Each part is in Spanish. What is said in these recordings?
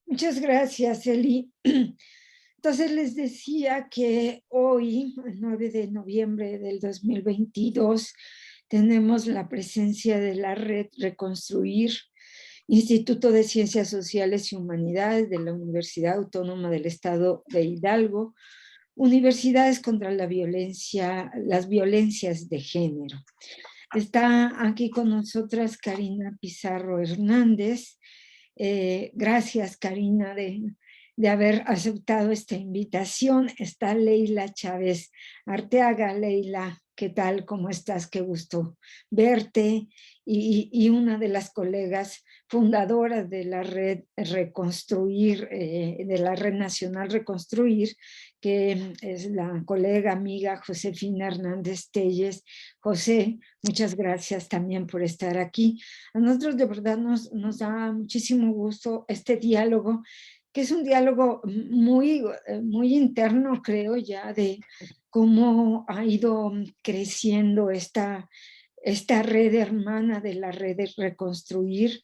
Muchas gracias, Eli. Entonces les decía que hoy, el 9 de noviembre del 2022, tenemos la presencia de la Red Reconstruir, Instituto de Ciencias Sociales y Humanidades de la Universidad Autónoma del Estado de Hidalgo, Universidades contra la Violencia, las Violencias de Género. Está aquí con nosotras Karina Pizarro Hernández. Gracias, Karina, de haber aceptado esta invitación. Está Leila Chávez Arteaga. Leila, ¿qué tal? ¿Cómo estás? Qué gusto verte. Y una de las colegas fundadoras de la Red Reconstruir, de la Red Nacional Reconstruir, que es la colega amiga Josefina Hernández Telles. José, muchas gracias también por estar aquí. A nosotros de verdad nos da muchísimo gusto este diálogo, que es un diálogo muy interno, creo ya, de cómo ha ido creciendo esta red hermana de la Red de Reconstruir.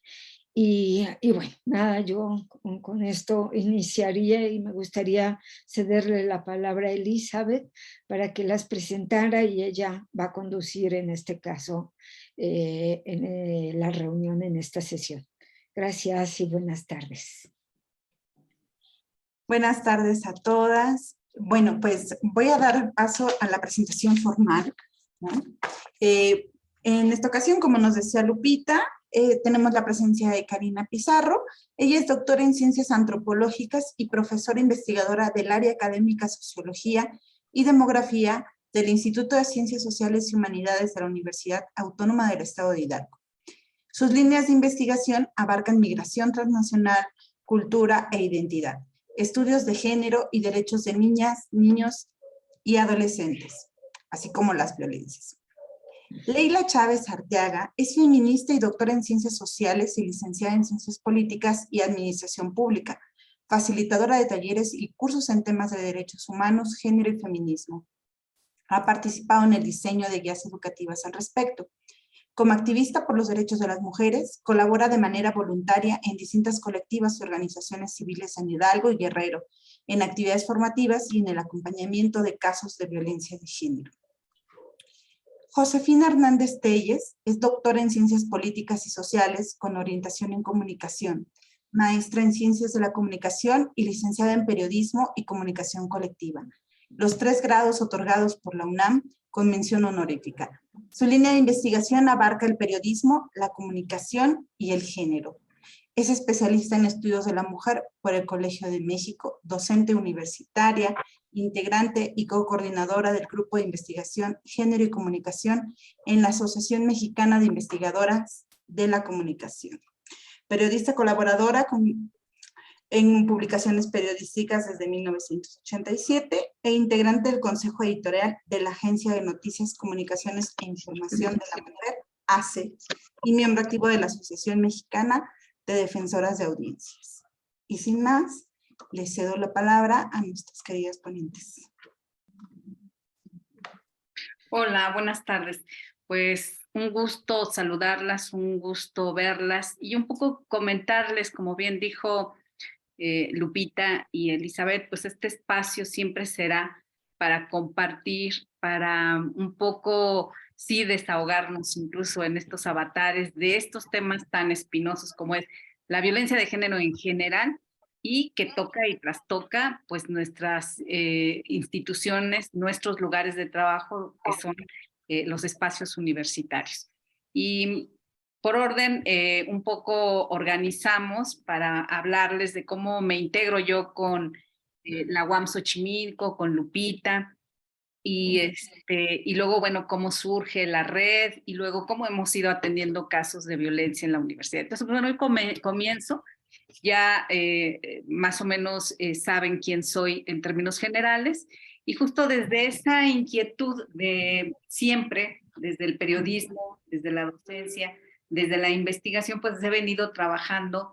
Y bueno, nada, yo con esto iniciaría y me gustaría cederle la palabra a Elizabeth para que las presentara, y ella va a conducir en este caso la reunión en esta sesión. Gracias y buenas tardes. Buenas tardes a todas. Bueno, pues voy a dar paso a la presentación formal, ¿no? En esta ocasión, como nos decía Lupita, tenemos la presencia de Karina Pizarro. Ella es doctora en Ciencias Antropológicas y profesora investigadora del área académica Sociología y Demografía del Instituto de Ciencias Sociales y Humanidades de la Universidad Autónoma del Estado de Hidalgo. Sus líneas de investigación abarcan migración transnacional, cultura e identidad, estudios de género y derechos de niñas, niños y adolescentes, así como las violencias. Leila Chávez Arteaga es feminista y doctora en Ciencias Sociales y licenciada en Ciencias Políticas y Administración Pública, facilitadora de talleres y cursos en temas de derechos humanos, género y feminismo. Ha participado en el diseño de guías educativas al respecto. Como activista por los derechos de las mujeres, colabora de manera voluntaria en distintas colectivas y organizaciones civiles en Hidalgo y Guerrero, en actividades formativas y en el acompañamiento de casos de violencia de género. Josefina Hernández Telles es doctora en Ciencias Políticas y Sociales con orientación en Comunicación, maestra en Ciencias de la Comunicación y licenciada en Periodismo y Comunicación Colectiva. Los 3 grados otorgados por la UNAM con mención honorífica. Su línea de investigación abarca el periodismo, la comunicación y el género. Es especialista en estudios de la mujer por el Colegio de México, docente universitaria, integrante y co-coordinadora del Grupo de Investigación Género y Comunicación en la Asociación Mexicana de Investigadoras de la Comunicación. Periodista colaboradora en publicaciones periodísticas desde 1987 e integrante del Consejo Editorial de la Agencia de Noticias, Comunicaciones e Información de la Mujer, ACE, y miembro activo de la Asociación Mexicana de Defensoras de Audiencias. Y sin más, les cedo la palabra a nuestras queridas ponentes. Hola, buenas tardes. Pues un gusto saludarlas, un gusto verlas y un poco comentarles, como bien dijo Lupita y Elizabeth, pues este espacio siempre será para compartir, para un poco, sí, desahogarnos incluso en estos avatares de estos temas tan espinosos como es la violencia de género en general y que toca y trastoca pues nuestras instituciones, nuestros lugares de trabajo, que son los espacios universitarios. Y por orden, un poco organizamos para hablarles de cómo me integro yo con la UAM Xochimilco, con Lupita, y luego, bueno, cómo surge la red, y luego cómo hemos ido atendiendo casos de violencia en la universidad. Entonces, bueno, hoy comienzo. Ya más o menos saben quién soy en términos generales, y justo desde esa inquietud de siempre, desde el periodismo, desde la docencia, desde la investigación, pues he venido trabajando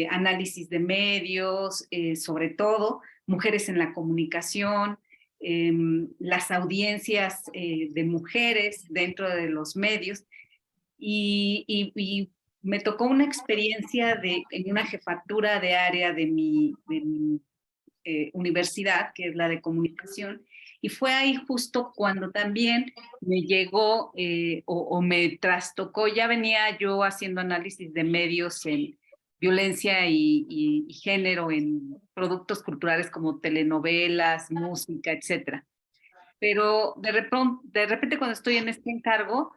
análisis de medios, sobre todo mujeres en la comunicación, las audiencias de mujeres dentro de los medios, y me tocó una experiencia en una jefatura de área de mi universidad, que es la de comunicación, y fue ahí justo cuando también me llegó o me trastocó, ya venía yo haciendo análisis de medios en violencia y género en productos culturales como telenovelas, música, etcétera. Pero de repente cuando estoy en este encargo,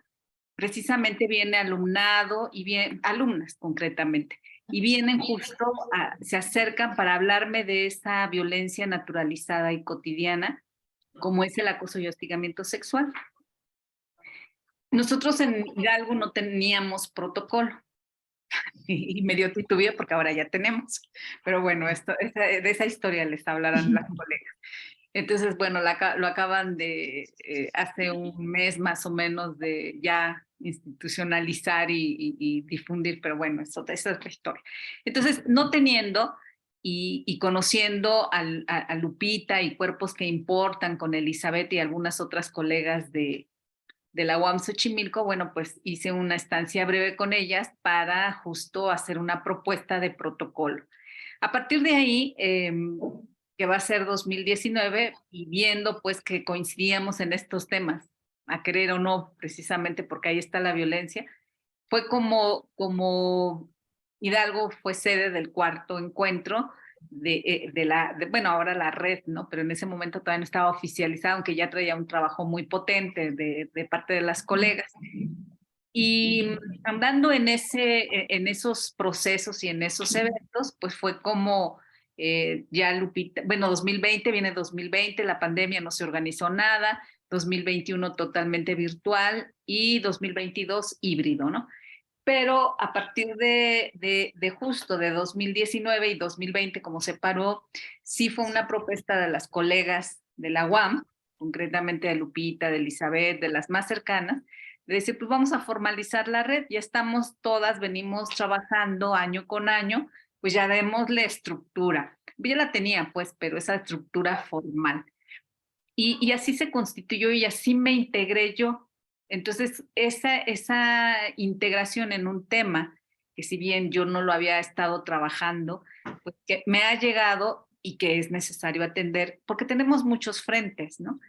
precisamente viene alumnado y bien, alumnas concretamente, y vienen justo, se acercan para hablarme de esa violencia naturalizada y cotidiana, como es el acoso y hostigamiento sexual. Nosotros en Hidalgo no teníamos protocolo, y medio titubeé porque ahora ya tenemos, pero bueno, de esa historia les hablarán las colegas. Entonces, bueno, lo acaban de, hace un mes más o menos, de ya institucionalizar y difundir, pero bueno, esa es otra historia. Entonces, no teniendo y conociendo a Lupita y Cuerpos que Importan con Elizabeth y algunas otras colegas de la UAM Xochimilco, bueno, pues hice una estancia breve con ellas para justo hacer una propuesta de protocolo. A partir de ahí, que va a ser 2019, y viendo pues que coincidíamos en estos temas, a querer o no, precisamente porque ahí está la violencia, fue como Hidalgo fue sede del cuarto encuentro bueno, ahora la red, ¿no? Pero en ese momento todavía no estaba oficializado, aunque ya traía un trabajo muy potente de parte de las colegas. Y andando en esos procesos y en esos eventos, pues fue como ya Lupita, bueno, 2020, viene 2020, la pandemia no se organizó nada, 2021 totalmente virtual y 2022 híbrido, ¿no? Pero a partir de justo de 2019 y 2020, como se paró, sí fue una propuesta de las colegas de la UAM, concretamente de Lupita, de Elizabeth, de las más cercanas, de decir, pues vamos a formalizar la red, ya estamos todas, venimos trabajando año con año, pues ya démosle estructura. Yo ya la tenía, pues, pero esa estructura formal. Y así se constituyó y así me integré yo. Entonces, esa integración en un tema que si bien yo no lo había estado trabajando, pues que me ha llegado y que es necesario atender, porque tenemos muchos frentes, ¿no?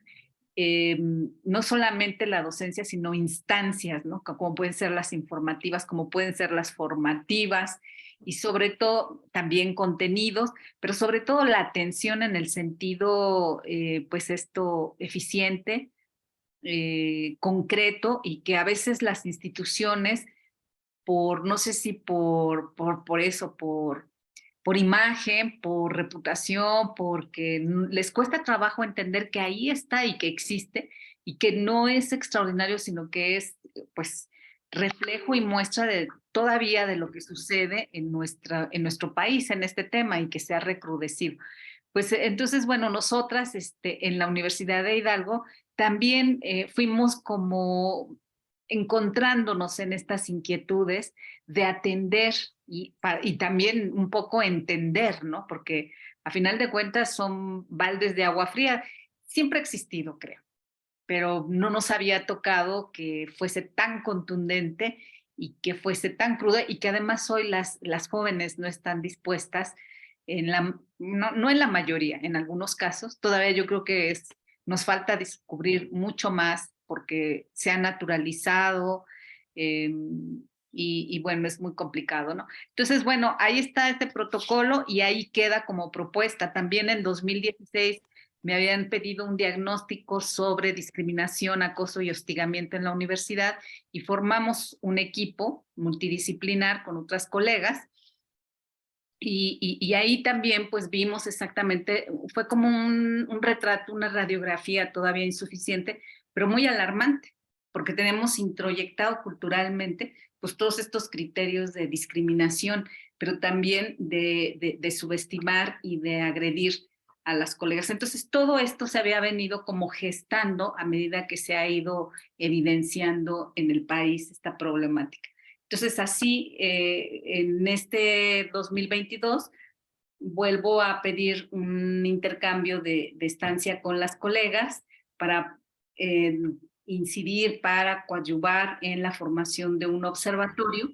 No solamente la docencia, sino instancias, ¿no? Como pueden ser las informativas, como pueden ser las formativas, y sobre todo también contenidos, pero sobre todo la atención en el sentido, pues esto, eficiente, concreto, y que a veces las instituciones, no sé si por eso, por imagen, por reputación, porque les cuesta trabajo entender que ahí está y que existe, y que no es extraordinario, sino que es, pues, reflejo y muestra todavía de lo que sucede en nuestro país en este tema, y que se ha recrudecido. Pues entonces, bueno, nosotras en la Universidad de Hidalgo también fuimos como encontrándonos en estas inquietudes de atender y también un poco entender, ¿no? Porque a final de cuentas son baldes de agua fría. Siempre ha existido, creo, pero no nos había tocado que fuese tan contundente y que fuese tan cruda, y que además hoy las jóvenes no están dispuestas, no en la mayoría, en algunos casos. Todavía yo creo que nos falta descubrir mucho más porque se ha naturalizado, y bueno, es muy complicado, ¿no? Entonces, bueno, ahí está este protocolo y ahí queda como propuesta. También en 2016 me habían pedido un diagnóstico sobre discriminación, acoso y hostigamiento en la universidad, y formamos un equipo multidisciplinar con otras colegas. Y ahí también pues vimos exactamente, fue como un retrato, una radiografía todavía insuficiente, pero muy alarmante, porque tenemos introyectado culturalmente pues todos estos criterios de discriminación, pero también de subestimar y de agredir a las colegas. Entonces todo esto se había venido como gestando a medida que se ha ido evidenciando en el país esta problemática. Entonces, así, en este 2022, vuelvo a pedir un intercambio de estancia con las colegas para incidir, para coadyuvar en la formación de un observatorio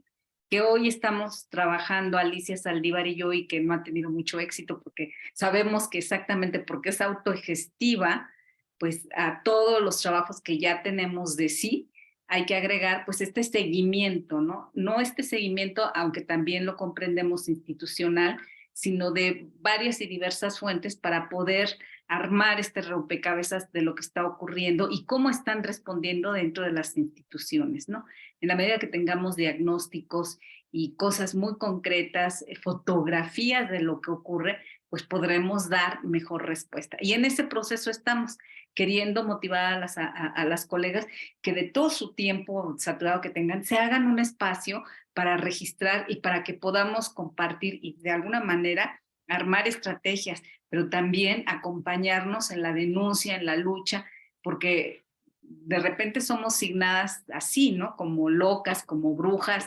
que hoy estamos trabajando Alicia Saldívar y yo y que no ha tenido mucho éxito porque sabemos que exactamente porque es autogestiva, pues a todos los trabajos que ya tenemos de sí, hay que agregar pues este seguimiento, ¿no? No este seguimiento, aunque también lo comprendemos institucional, sino de varias y diversas fuentes para poder armar este rompecabezas de lo que está ocurriendo y cómo están respondiendo dentro de las instituciones, ¿no? En la medida que tengamos diagnósticos y cosas muy concretas, fotografías de lo que ocurre, pues podremos dar mejor respuesta. Y en ese proceso estamos queriendo motivar a las colegas que de todo su tiempo saturado que tengan, se hagan un espacio para registrar y para que podamos compartir y de alguna manera armar estrategias, pero también acompañarnos en la denuncia, en la lucha, porque de repente somos signadas así, ¿no? Como locas, como brujas,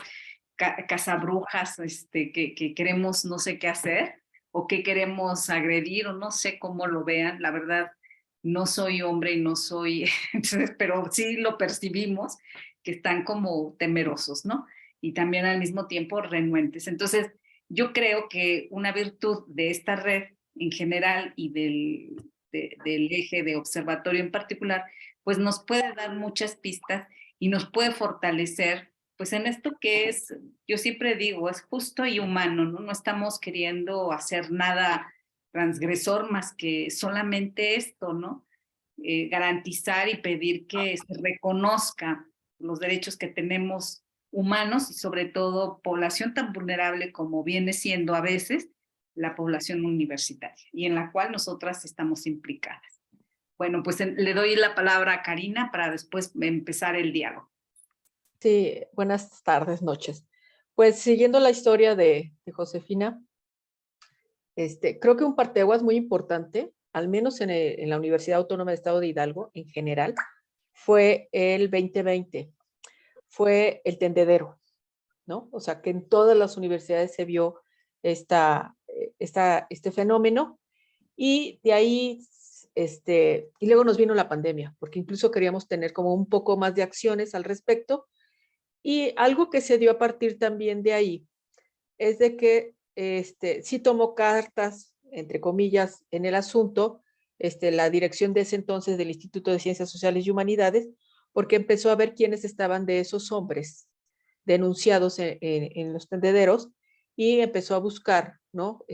cazabrujas, que queremos no sé qué hacer o que queremos agredir o no sé cómo lo vean. La verdad, no soy hombre y no soy, pero sí lo percibimos, que están como temerosos, ¿no? Y también al mismo tiempo renuentes. Entonces, yo creo que una virtud de esta red en general y del eje de observatorio en particular, pues nos puede dar muchas pistas y nos puede fortalecer, pues en esto que es, yo siempre digo, es justo y humano, ¿no? No estamos queriendo hacer nada transgresor más que solamente esto, ¿no? Garantizar y pedir que se reconozca los derechos que tenemos humanos y sobre todo población tan vulnerable como viene siendo a veces la población universitaria y en la cual nosotras estamos implicadas. Bueno, pues le doy la palabra a Karina para después empezar el diálogo. Sí, buenas tardes, noches. Pues siguiendo la historia de Josefina, creo que un parteaguas muy importante, al menos en la Universidad Autónoma del Estado de Hidalgo en general, fue el 2020, fue el tendedero, ¿no? O sea, que en todas las universidades se vio este fenómeno y de ahí, y luego nos vino la pandemia, porque incluso queríamos tener como un poco más de acciones al respecto. Y algo que se dio a partir también de ahí es de que sí tomó cartas, entre comillas, en el asunto, la dirección de ese entonces del Instituto de Ciencias Sociales y Humanidades, porque empezó a ver quiénes estaban de esos hombres denunciados en los tendederos y empezó a buscar, ¿no?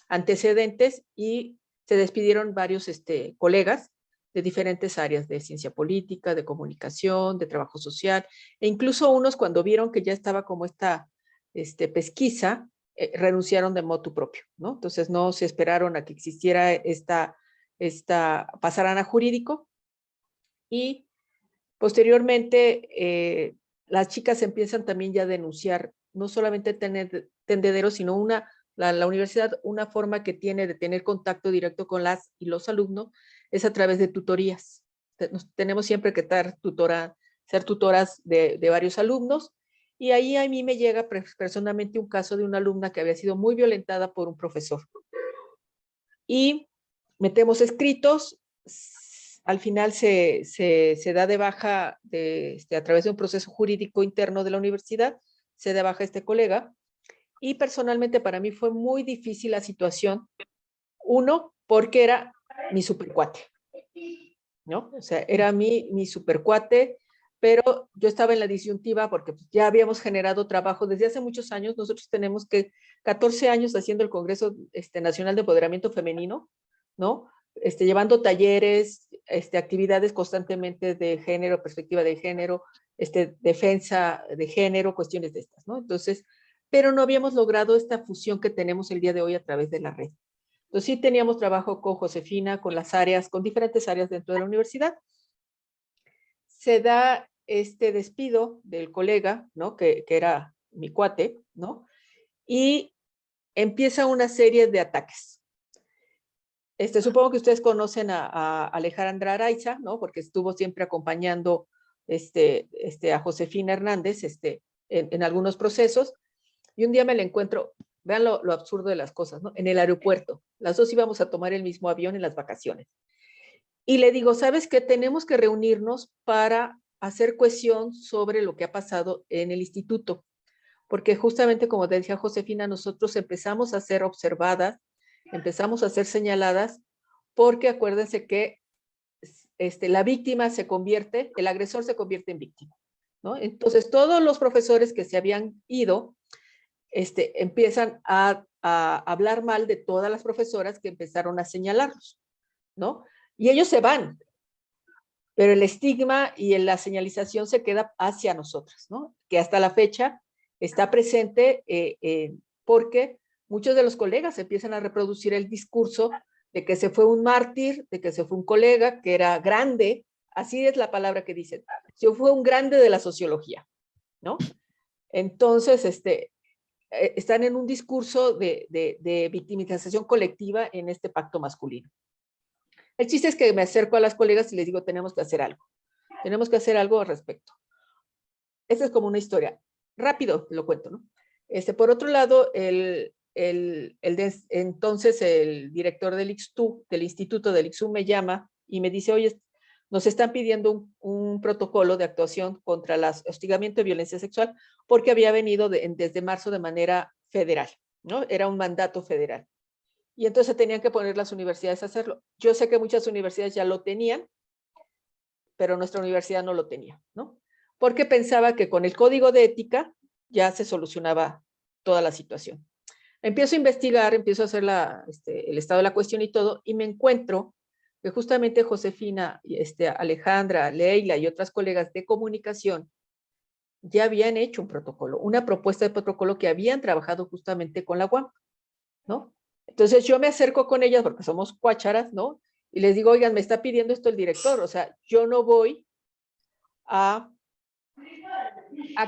Antecedentes y se despidieron varios colegas de diferentes áreas de ciencia política, de comunicación, de trabajo social, e incluso unos cuando vieron que ya estaba como esta pesquisa, renunciaron de motu propio, ¿no? Entonces no se esperaron a que existiera pasaran a jurídico y posteriormente las chicas empiezan también ya a denunciar, no solamente tener tendederos, sino la universidad, una forma que tiene de tener contacto directo con las y los alumnos es a través de tutorías. Tenemos siempre que ser tutoras de varios alumnos, y ahí a mí me llega personalmente un caso de una alumna que había sido muy violentada por un profesor. Y metemos escritos, al final se da de baja a través de un proceso jurídico interno de la universidad, se da de baja este colega, y personalmente para mí fue muy difícil la situación, uno, porque era mi supercuate, ¿no? O sea, era mi supercuate, pero yo estaba en la disyuntiva porque ya habíamos generado trabajo desde hace muchos años. Nosotros tenemos 14 años haciendo el Congreso Nacional de Empoderamiento Femenino, ¿no? Llevando talleres, actividades constantemente de género, perspectiva de género, defensa de género, cuestiones de estas, ¿no? Entonces, pero no habíamos logrado esta fusión que tenemos el día de hoy a través de la red. Entonces sí teníamos trabajo con Josefina, con las áreas, con diferentes áreas dentro de la universidad. Se da este despido del colega, ¿no? Que era mi cuate, ¿no? Y empieza una serie de ataques. Supongo que ustedes conocen a Alejandra Araiza, ¿no? Porque estuvo siempre acompañando a Josefina Hernández en algunos procesos. Y un día me la encuentro, vean lo absurdo de las cosas, ¿no? En el aeropuerto. Las dos íbamos a tomar el mismo avión en las vacaciones. Y le digo, ¿sabes qué? Tenemos que reunirnos para hacer cohesión sobre lo que ha pasado en el instituto. porque justamente como decía Josefina, nosotros empezamos a ser observadas, empezamos a ser señaladas, porque acuérdense que la víctima se convierte, el agresor se convierte en víctima, ¿no? Entonces, todos los profesores que se habían ido, empiezan a hablar mal de todas las profesoras que empezaron a señalarlos, ¿no? Y ellos se van, pero el estigma y la señalización se queda hacia nosotras, ¿no? Que hasta la fecha está presente porque muchos de los colegas empiezan a reproducir el discurso de que se fue un mártir, de que se fue un colega que era grande, así es la palabra que dicen, se fue un grande de la sociología, ¿no? Entonces, están en un discurso de victimización colectiva en este pacto masculino. El chiste es que me acerco a las colegas y les digo, tenemos que hacer algo al respecto. Esta es como una historia. Rápido lo cuento, ¿no? Por otro lado, entonces el director del IXTU, del Instituto del IXU, me llama y me dice, oye, nos están pidiendo un protocolo de actuación contra el hostigamiento y violencia sexual, porque había venido desde marzo de manera federal, ¿no? Era un mandato federal. Y entonces tenían que poner las universidades a hacerlo. Yo sé que muchas universidades ya lo tenían, pero nuestra universidad no lo tenía, ¿no? Porque pensaba que con el código de ética ya se solucionaba toda la situación. Empiezo a investigar, empiezo a hacer el estado de la cuestión y todo, y me encuentro que justamente Josefina, Alejandra, Leila y otras colegas de comunicación ya habían hecho un protocolo, una propuesta de protocolo que habían trabajado justamente con la UAM, ¿no? Entonces yo me acerco con ellas porque somos cuácharas, ¿no? Y les digo, oigan, me está pidiendo esto el director, o sea, yo no voy a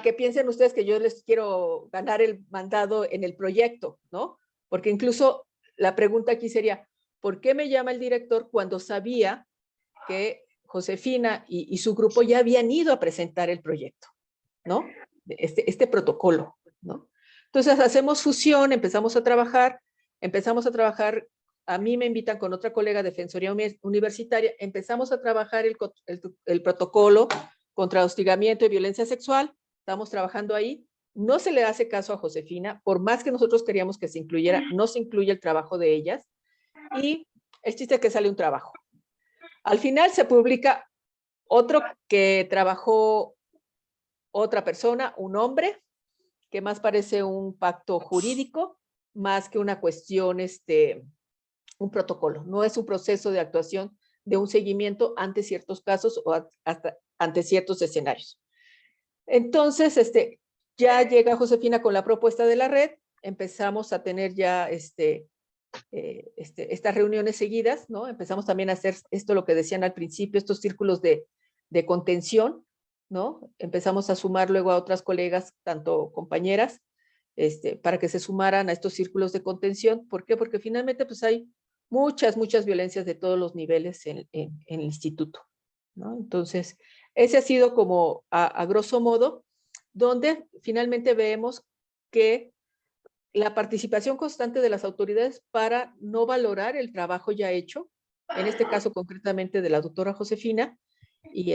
que piensen ustedes que yo les quiero ganar el mandado en el proyecto, ¿no? Porque incluso la pregunta aquí sería, ¿por qué me llama el director cuando sabía que Josefina y su grupo ya habían ido a presentar el proyecto, ¿no? Este protocolo, ¿no? Entonces hacemos fusión, empezamos a trabajar, a mí me invitan con otra colega de Defensoría Universitaria, empezamos a trabajar el protocolo contra hostigamiento y violencia sexual, estamos trabajando ahí, no se le hace caso a Josefina, por más que nosotros queríamos que se incluyera, no se incluye el trabajo de ellas, y el chiste es que sale un trabajo. Al final se publica otro que trabajó otra persona, un hombre, que más parece un pacto jurídico, más que una cuestión, un protocolo. No es un proceso de actuación de un seguimiento ante ciertos casos o hasta ante ciertos escenarios. Entonces, ya llega Josefina con la propuesta de la red, empezamos a tener ya estas reuniones seguidas, ¿no? Empezamos también a hacer esto, lo que decían al principio, estos círculos de contención, ¿no? Empezamos a sumar luego a otras colegas, tanto compañeras, para que se sumaran a estos círculos de contención. ¿Por qué? Porque finalmente pues hay muchas violencias de todos los niveles en el instituto, ¿no? Entonces, ese ha sido como a grosso modo, donde finalmente vemos que la participación constante de las autoridades para no valorar el trabajo ya hecho, en este caso concretamente de la doctora Josefina, y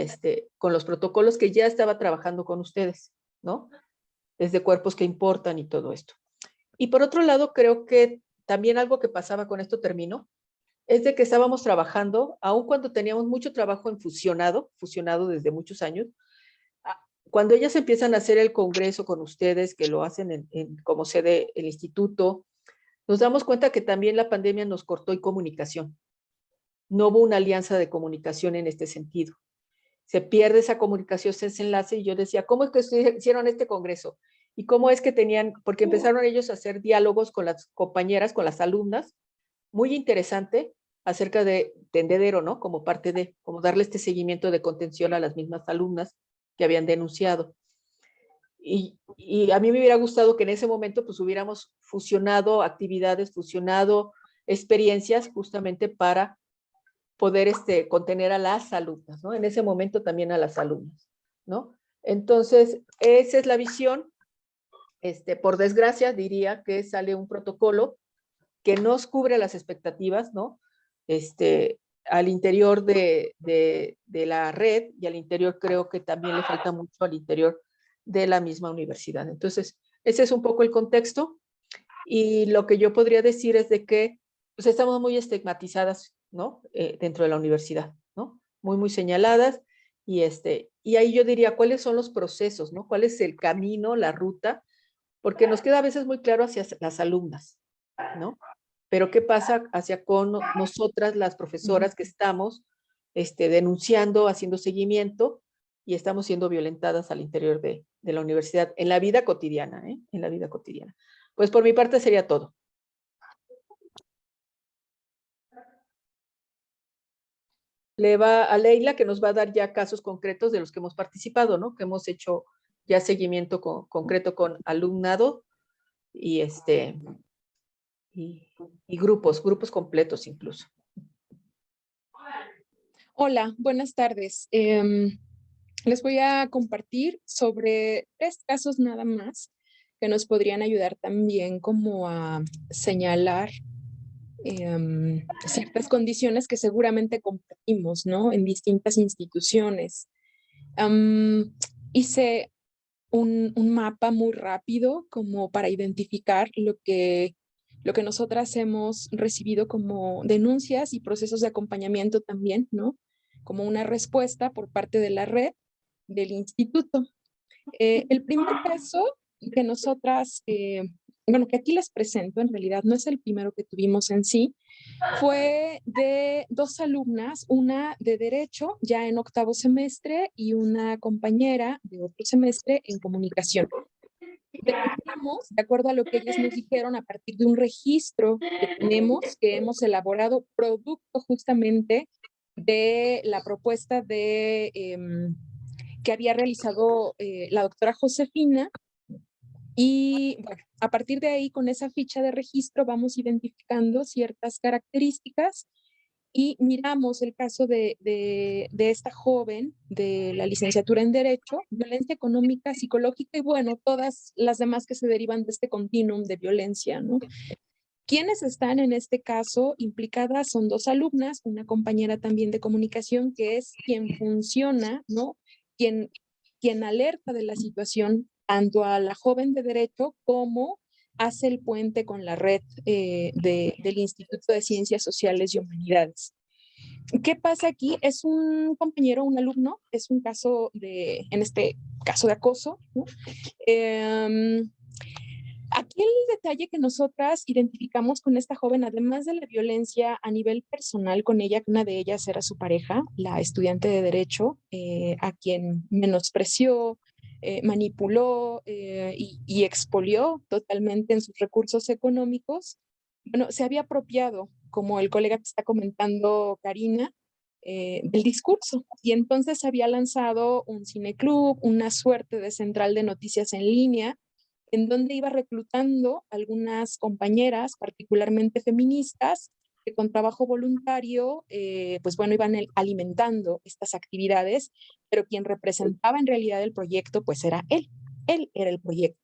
con los protocolos que ya estaba trabajando con ustedes, ¿no? Desde cuerpos que importan y todo esto. Y por otro lado, creo que también algo que pasaba, con esto termino, es de que estábamos trabajando, aun cuando teníamos mucho trabajo en fusionado desde muchos años, cuando ellas empiezan a hacer el congreso con ustedes, que lo hacen como sede el instituto, nos damos cuenta que también la pandemia nos cortó en comunicación. No hubo una alianza de comunicación en este sentido. Se pierde esa comunicación, ese enlace, y yo decía, ¿cómo es que hicieron este congreso? Y cómo es que porque empezaron ellos a hacer diálogos con las compañeras, con las alumnas, muy interesante, acerca de tendedero, ¿no? Como parte de, como darle este seguimiento de contención a las mismas alumnas que habían denunciado. Y a mí me hubiera gustado que en ese momento pues hubiéramos fusionado actividades, fusionado experiencias justamente para poder contener a las alumnas, ¿no? En ese momento también a las alumnas, ¿no? Entonces, esa es la visión. Por desgracia, diría que sale un protocolo que nos cubre las expectativas, ¿no? Al interior de la red, y al interior creo que también le falta mucho al interior de la misma universidad. Entonces, Ese es un poco el contexto. Y lo que yo podría decir es de que pues, estamos muy estigmatizadas, ¿no? Dentro de la universidad, ¿no? Muy, muy señaladas. Y ahí yo diría, ¿cuáles son los procesos, ¿no? ¿Cuál es el camino, la ruta? Porque nos queda a veces muy claro hacia las alumnas, ¿no? Pero ¿qué pasa hacia con nosotras, las profesoras que estamos denunciando, haciendo seguimiento y estamos siendo violentadas al interior de la universidad, en la vida cotidiana, ¿eh? En la vida cotidiana. Pues por mi parte sería todo. Le va a Leila, que nos va a dar ya casos concretos de los que hemos participado, ¿no? Que hemos hecho ya seguimiento concreto con alumnado y, y grupos completos incluso. Hola, buenas tardes. Les voy a compartir sobre 3 casos nada más que nos podrían ayudar también como a señalar ciertas condiciones que seguramente compartimos, ¿no? En distintas instituciones. Hice un mapa muy rápido como para identificar lo que nosotras hemos recibido como denuncias y procesos de acompañamiento también, ¿no? Como una respuesta por parte de la red del instituto. El primer caso que nosotras, bueno, que aquí les presento, en realidad no es el primero que tuvimos en sí, fue de 2 alumnas, una de Derecho, ya en 8º semestre, y una compañera de otro semestre en Comunicación. Detectamos, de acuerdo a lo que ellas nos dijeron, a partir de un registro que tenemos, que hemos elaborado, producto justamente de la propuesta de, que había realizado la doctora Josefina. Y bueno, a partir de ahí, con esa ficha de registro, vamos identificando ciertas características y miramos el caso de esta joven de la licenciatura en Derecho, violencia económica, psicológica y bueno, todas las demás que se derivan de este continuum de violencia, ¿no? Quienes están en este caso implicadas son 2 alumnas, una compañera también de comunicación que es quien funciona, ¿no? Quien alerta de la situación tanto a la joven de Derecho como hace el puente con la red del Instituto de Ciencias Sociales y Humanidades. ¿Qué pasa aquí? Es un compañero, un alumno, es un caso en este caso de acoso, ¿no? Aquí el detalle que nosotras identificamos con esta joven, además de la violencia a nivel personal con ella, que una de ellas era su pareja, la estudiante de Derecho, a quien menospreció, manipuló y expolió totalmente en sus recursos económicos. Bueno, se había apropiado, como el colega que está comentando, Karina, del discurso. Y entonces había lanzado un cineclub, una suerte de central de noticias en línea, en donde iba reclutando algunas compañeras, particularmente feministas, que con trabajo voluntario, pues bueno, iban alimentando estas actividades, pero quien representaba en realidad el proyecto, pues era él era el proyecto.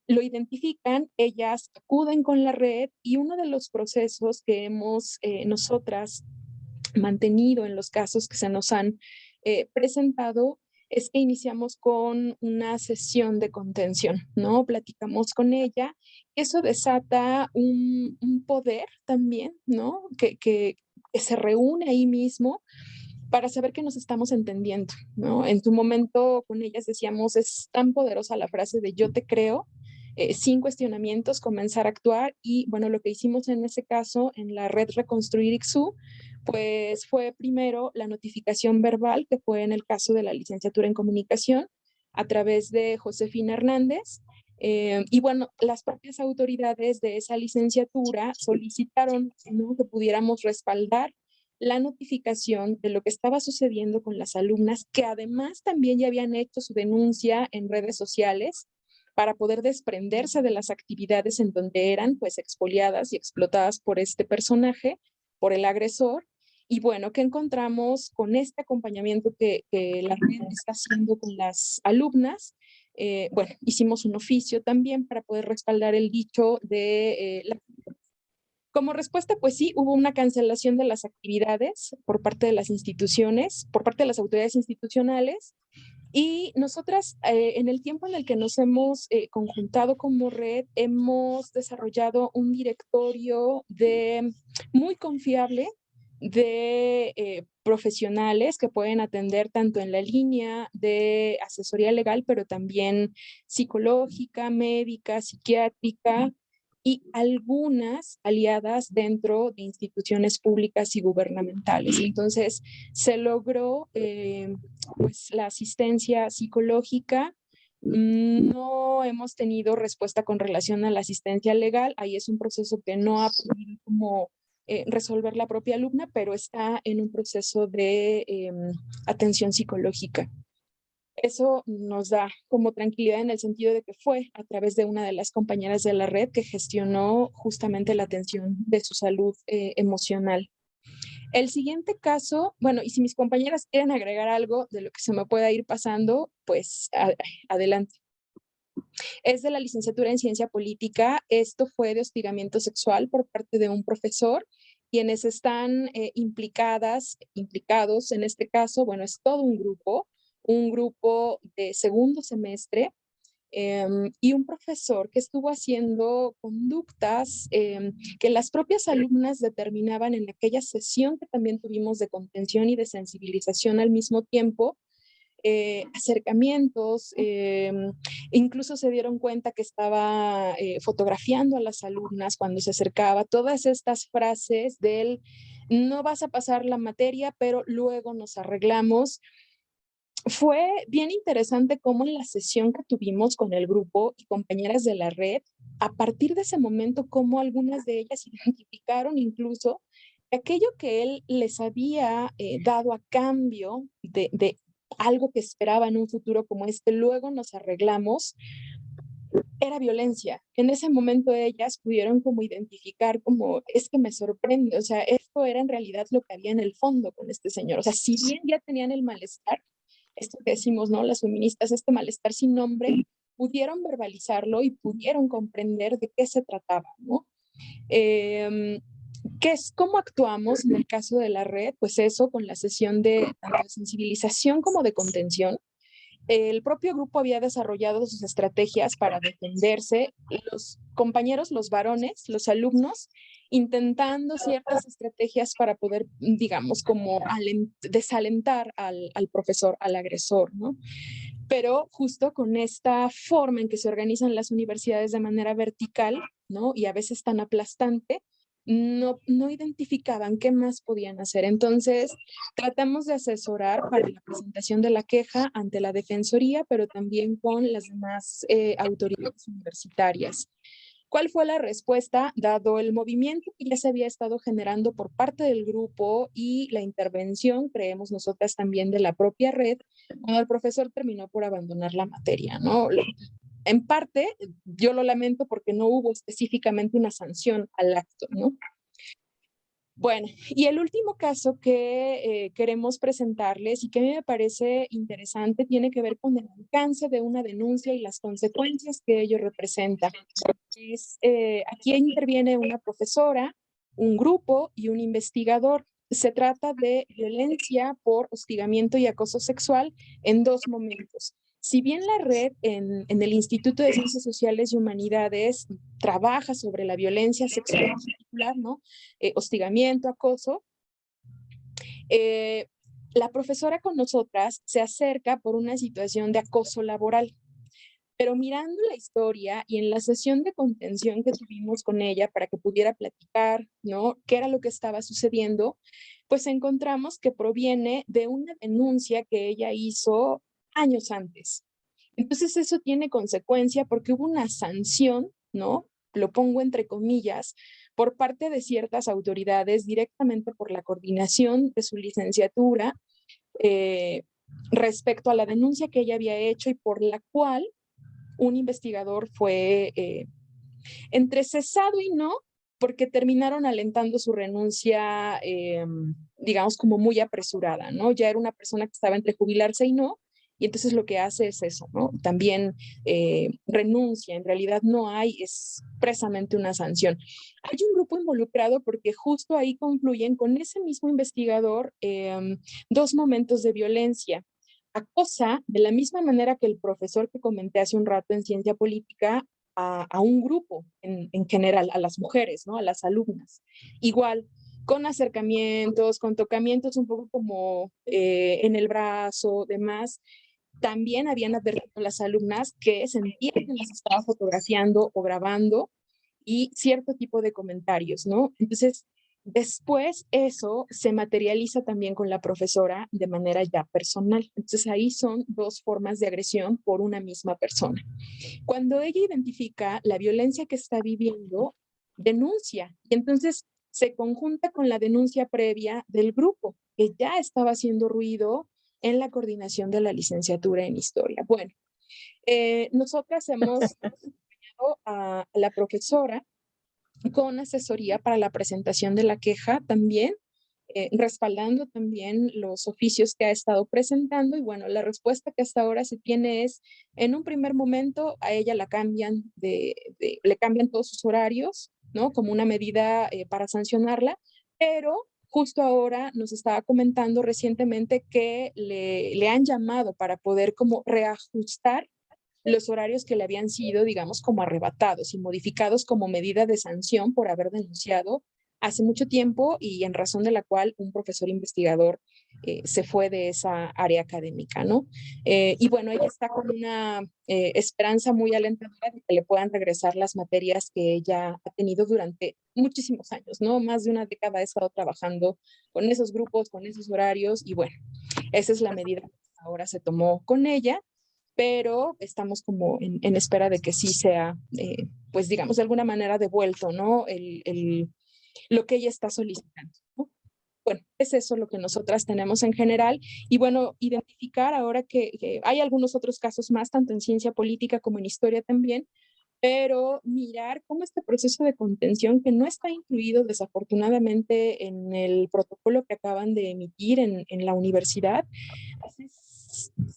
Lo identifican, ellas acuden con la red y uno de los procesos que hemos nosotras mantenido en los casos que se nos han presentado es que iniciamos con una sesión de contención, ¿no? Platicamos con ella. Eso desata un poder también, ¿no? Que se reúne ahí mismo para saber que nos estamos entendiendo, ¿no? En tu momento con ellas decíamos, es tan poderosa la frase de yo te creo, sin cuestionamientos, comenzar a actuar y bueno, lo que hicimos en ese caso en la red Reconstruir ICSU, pues fue primero la notificación verbal, que fue en el caso de la licenciatura en comunicación, a través de Josefina Hernández, y bueno, las propias autoridades de esa licenciatura solicitaron, ¿no?, que pudiéramos respaldar la notificación de lo que estaba sucediendo con las alumnas, que además también ya habían hecho su denuncia en redes sociales para poder desprenderse de las actividades en donde eran pues expoliadas y explotadas por este personaje, por el agresor. Y bueno, ¿qué encontramos con este acompañamiento que la red está haciendo con las alumnas? Bueno, hicimos un oficio también para poder respaldar el dicho de como respuesta, pues sí, hubo una cancelación de las actividades por parte de las instituciones, por parte de las autoridades institucionales, Y nosotras, en el tiempo en el que nos hemos conjuntado como red, hemos desarrollado un directorio muy confiable de profesionales que pueden atender tanto en la línea de asesoría legal, pero también psicológica, médica, psiquiátrica, y algunas aliadas dentro de instituciones públicas y gubernamentales. Entonces, se logró pues, la asistencia psicológica. No hemos tenido respuesta con relación a la asistencia legal. Ahí es un proceso que no ha podido como resolver la propia alumna, pero está en un proceso de atención psicológica. Eso nos da como tranquilidad en el sentido de que fue a través de una de las compañeras de la red que gestionó justamente la atención de su salud emocional. El siguiente caso, bueno, y si mis compañeras quieren agregar algo de lo que se me pueda ir pasando, pues adelante. Es de la licenciatura en Ciencia Política. Esto fue de hostigamiento sexual por parte de un profesor. Quienes están implicados en este caso, bueno, es todo un grupo de segundo semestre y un profesor que estuvo haciendo conductas que las propias alumnas determinaban en aquella sesión que también tuvimos de contención y de sensibilización al mismo tiempo, acercamientos, incluso se dieron cuenta que estaba fotografiando a las alumnas cuando se acercaba, todas estas frases del no vas a pasar la materia, pero luego nos arreglamos. Fue bien interesante cómo en la sesión que tuvimos con el grupo y compañeras de la red, a partir de ese momento, cómo algunas de ellas identificaron incluso que aquello que él les había dado a cambio de algo que esperaba en un futuro como este, luego nos arreglamos, era violencia. En ese momento ellas pudieron como identificar como, es que me sorprende, o sea, esto era en realidad lo que había en el fondo con este señor. O sea, si bien ya tenían el malestar, esto que decimos, ¿no? Las feministas, este malestar sin nombre, pudieron verbalizarlo y pudieron comprender de qué se trataba, ¿no? ¿Cómo actuamos en el caso de la red? Pues eso, con la sesión de tanto de sensibilización como de contención. El propio grupo había desarrollado sus estrategias para defenderse, los compañeros, los varones, los alumnos, intentando ciertas estrategias para poder, digamos, como desalentar al profesor, al agresor, ¿no? Pero justo con esta forma en que se organizan las universidades de manera vertical, ¿no? Y a veces tan aplastante, no identificaban qué más podían hacer. Entonces, tratamos de asesorar para la presentación de la queja ante la Defensoría, pero también con las demás autoridades universitarias. ¿Cuál fue la respuesta? Dado el movimiento que ya se había estado generando por parte del grupo y la intervención, creemos nosotras también de la propia red, cuando el profesor terminó por abandonar la materia, ¿no? En parte, yo lo lamento porque no hubo específicamente una sanción al acto, ¿no? Bueno, y el último caso que queremos presentarles y que a mí me parece interesante tiene que ver con el alcance de una denuncia y las consecuencias que ello representa. Aquí interviene una profesora, un grupo y un investigador. Se trata de violencia por hostigamiento y acoso sexual en dos momentos. Si bien la red en el Instituto de Ciencias Sociales y Humanidades trabaja sobre la violencia sexual en particular, ¿no? Hostigamiento, acoso, la profesora con nosotras se acerca por una situación de acoso laboral. Pero mirando la historia y en la sesión de contención que tuvimos con ella para que pudiera platicar, ¿no? ¿Qué era lo que estaba sucediendo? Pues encontramos que proviene de una denuncia que ella hizo años antes. Entonces eso tiene consecuencia porque hubo una sanción, ¿no? Lo pongo entre comillas, por parte de ciertas autoridades directamente por la coordinación de su licenciatura respecto a la denuncia que ella había hecho y por la cual un investigador fue entre cesado y no, porque terminaron alentando su renuncia, digamos, como muy apresurada, ¿no? Ya era una persona que estaba entre jubilarse y no, y entonces lo que hace es eso, ¿no? También renuncia, en realidad no hay expresamente una sanción. Hay un grupo involucrado porque justo ahí concluyen con ese mismo investigador dos momentos de violencia. acosa de la misma manera que el profesor que comenté hace un rato en ciencia política a un grupo en general, a las mujeres, ¿no? A las alumnas. Igual, con acercamientos, con tocamientos un poco como en el brazo, demás. También habían advertido las alumnas que sentían que las estaba fotografiando o grabando y cierto tipo de comentarios, ¿no? Entonces, después eso se materializa también con la profesora de manera ya personal. Entonces, ahí son dos formas de agresión por una misma persona. Cuando ella identifica la violencia que está viviendo, denuncia. Y entonces se conjunta con la denuncia previa del grupo, que ya estaba haciendo ruido en la coordinación de la licenciatura en historia. Bueno, nosotras hemos acompañado a la profesora con asesoría para la presentación de la queja también, respaldando también los oficios que ha estado presentando. Y bueno, la respuesta que hasta ahora se tiene es, en un primer momento a ella la cambian le cambian todos sus horarios, ¿no? Como una medida para sancionarla, pero justo ahora nos estaba comentando recientemente que le han llamado para poder como reajustar los horarios que le habían sido, digamos, como arrebatados y modificados como medida de sanción por haber denunciado hace mucho tiempo y en razón de la cual un profesor investigador se fue de esa área académica, ¿no? Y bueno, ella está con una esperanza muy alentadora de que le puedan regresar las materias que ella ha tenido durante muchísimos años, ¿no? Más de una década ha estado trabajando con esos grupos, con esos horarios y bueno, esa es la medida que ahora se tomó con ella, pero estamos como en espera de que sí sea, pues digamos, de alguna manera devuelto, ¿no? Lo que ella está solicitando, ¿no? Bueno, es eso lo que nosotras tenemos en general. Y bueno, identificar ahora que hay algunos otros casos más, tanto en ciencia política como en historia también, pero mirar cómo este proceso de contención, que no está incluido desafortunadamente en el protocolo que acaban de emitir en la universidad,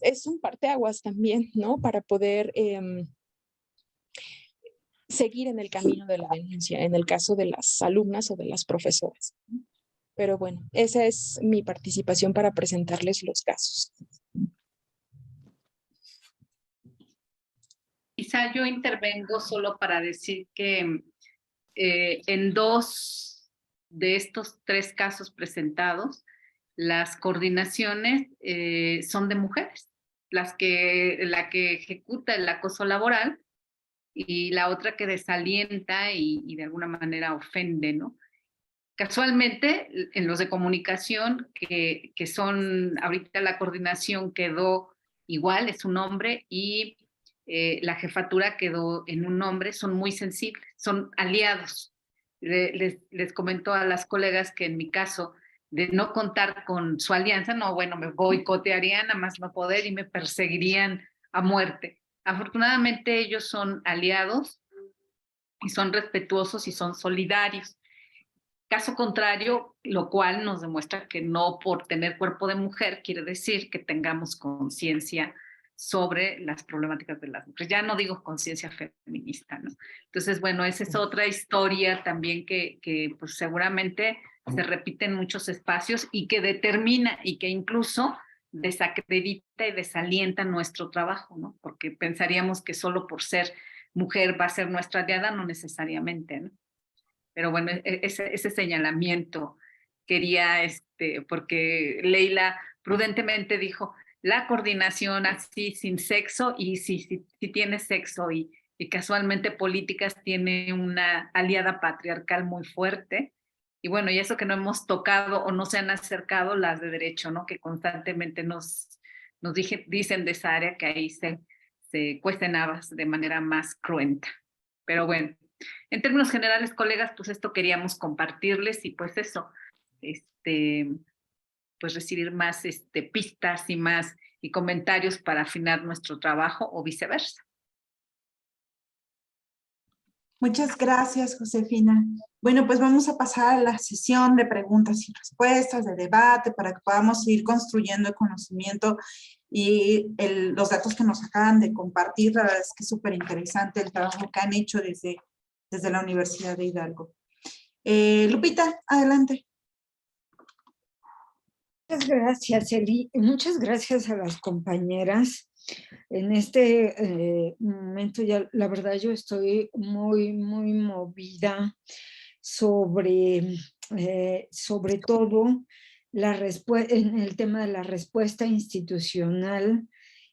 es un parteaguas también, ¿no? Para poder seguir en el camino de la denuncia, en el caso de las alumnas o de las profesoras. Pero bueno, esa es mi participación para presentarles los casos. Quizá yo intervengo solo para decir que en 2 de estos 3 casos presentados, las coordinaciones son de mujeres, la que ejecuta el acoso laboral y la otra que desalienta y de alguna manera ofende, ¿no? Casualmente, en los de comunicación, que son, ahorita la coordinación quedó igual, es un hombre, y la jefatura quedó en un hombre, son muy sensibles, son aliados. Les comento a las colegas que en mi caso, de no contar con su alianza, no, bueno, me boicotearían a más no poder y me perseguirían a muerte. Afortunadamente ellos son aliados y son respetuosos y son solidarios. Caso contrario, lo cual nos demuestra que no por tener cuerpo de mujer quiere decir que tengamos conciencia sobre las problemáticas de las mujeres. Ya no digo conciencia feminista, ¿no? Entonces, bueno, esa es otra historia también que pues seguramente se repite en muchos espacios y que determina y que incluso desacredita y desalienta nuestro trabajo, ¿no? Porque pensaríamos que solo por ser mujer va a ser nuestra aliada, no necesariamente, ¿no? Pero bueno, ese señalamiento quería, porque Leila prudentemente dijo, la coordinación así sin sexo y si tiene sexo y casualmente políticas tiene una aliada patriarcal muy fuerte. Y bueno, y eso que no hemos tocado o no se han acercado las de derecho, ¿no? Que constantemente nos dicen de esa área que ahí se cuecen habas de manera más cruenta. Pero bueno, en términos generales, colegas, pues esto queríamos compartirles y pues eso, pues recibir más pistas y más y comentarios para afinar nuestro trabajo o viceversa. Muchas gracias, Josefina. Bueno, pues vamos a pasar a la sesión de preguntas y respuestas, de debate, para que podamos ir construyendo el conocimiento y los datos que nos acaban de compartir. La verdad es que es súper interesante el trabajo que han hecho desde la Universidad de Hidalgo. Lupita, adelante. Muchas gracias, Eli. Muchas gracias a las compañeras. En este momento ya, la verdad, yo estoy muy, muy movida sobre todo en el tema de la respuesta institucional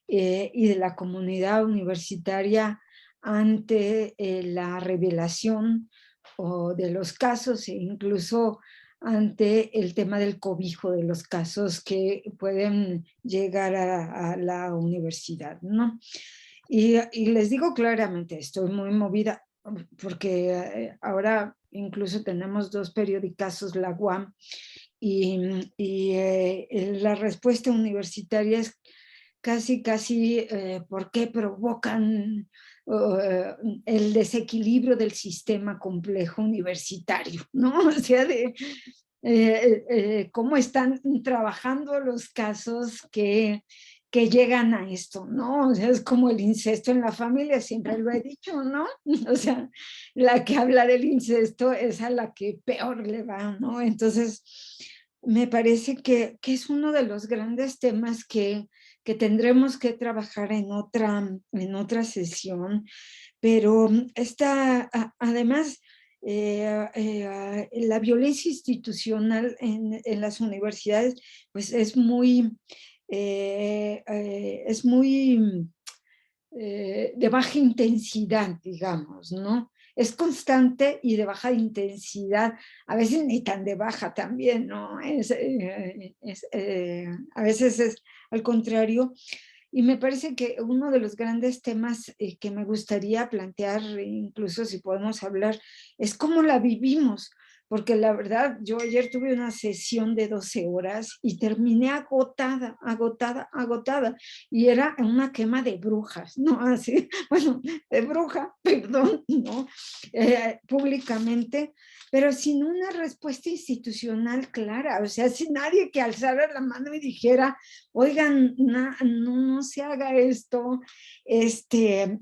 y de la comunidad universitaria ante la revelación o de los casos e incluso ante el tema del cobijo de los casos que pueden llegar a la universidad, ¿no? Y les digo claramente, estoy muy movida porque ahora incluso tenemos 2 periodicazos, la UAM, y la respuesta universitaria es casi, ¿por qué provocan el desequilibrio del sistema complejo universitario? ¿No? O sea, cómo están trabajando los casos que llegan a esto, ¿no? O sea, es como el incesto en la familia, siempre lo he dicho, ¿no? O sea, la que habla del incesto es a la que peor le va, ¿no? Entonces, me parece que es uno de los grandes temas que tendremos que trabajar en otra sesión, pero además, la violencia institucional en las universidades, pues es muy de baja intensidad, digamos, ¿no? Es constante y de baja intensidad, a veces ni tan de baja también, ¿no? A veces es al contrario. Y me parece que uno de los grandes temas que me gustaría plantear, incluso si podemos hablar, es cómo la vivimos. Porque la verdad, yo ayer tuve una sesión de 12 horas y terminé agotada. Y era una quema de brujas, ¿no? Así, bueno, de bruja, perdón, ¿no? Públicamente, pero sin una respuesta institucional clara. O sea, sin nadie que alzara la mano y dijera, oigan, no se haga esto,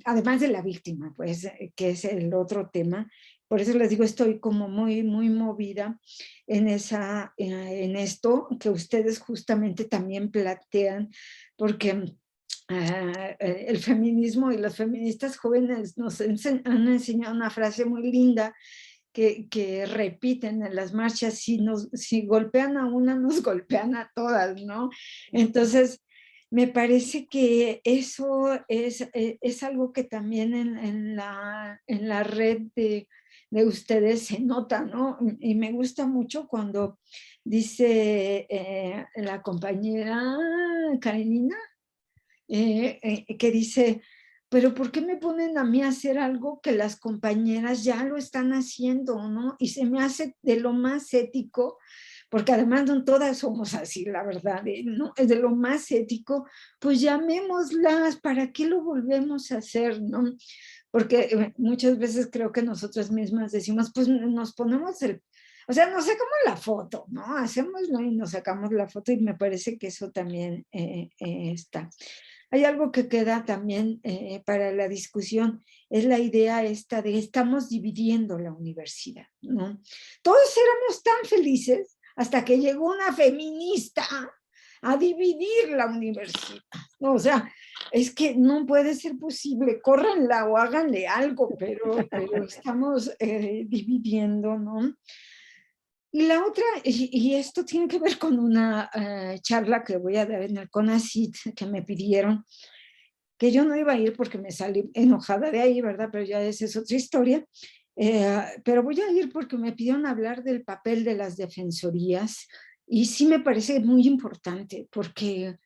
además de la víctima, pues, que es el otro tema. Por eso les digo, estoy como muy, muy movida en esto que ustedes justamente también plantean, porque el feminismo y las feministas jóvenes nos han enseñado una frase muy linda que repiten en las marchas: si golpean a una, nos golpean a todas, ¿no? Entonces, me parece que eso es algo que también en la red de ustedes se nota, ¿no? Y me gusta mucho cuando dice la compañera Karenina, que dice, pero ¿por qué me ponen a mí a hacer algo que las compañeras ya lo están haciendo, ¿no? Y se me hace de lo más ético, porque además no todas somos así, la verdad, ¿no? Es de lo más ético, pues llamémoslas, ¿para qué lo volvemos a hacer, no? Porque muchas veces creo que nosotras mismas decimos, pues nos ponemos o sea, nos sacamos la foto, ¿no? Hacémoslo y nos sacamos la foto, y me parece que eso también está. Hay algo que queda también para la discusión, es la idea esta de estamos dividiendo la universidad, ¿no? Todos éramos tan felices hasta que llegó una feminista a dividir la universidad, ¿no? O sea, es que no puede ser posible, córranla o háganle algo, pero estamos dividiendo, ¿no? Y la otra, y esto tiene que ver con una charla que voy a dar en el CONACYT que me pidieron, que yo no iba a ir porque me salí enojada de ahí, ¿verdad? Pero ya esa es otra historia. Pero voy a ir porque me pidieron hablar del papel de las defensorías, y sí me parece muy importante porque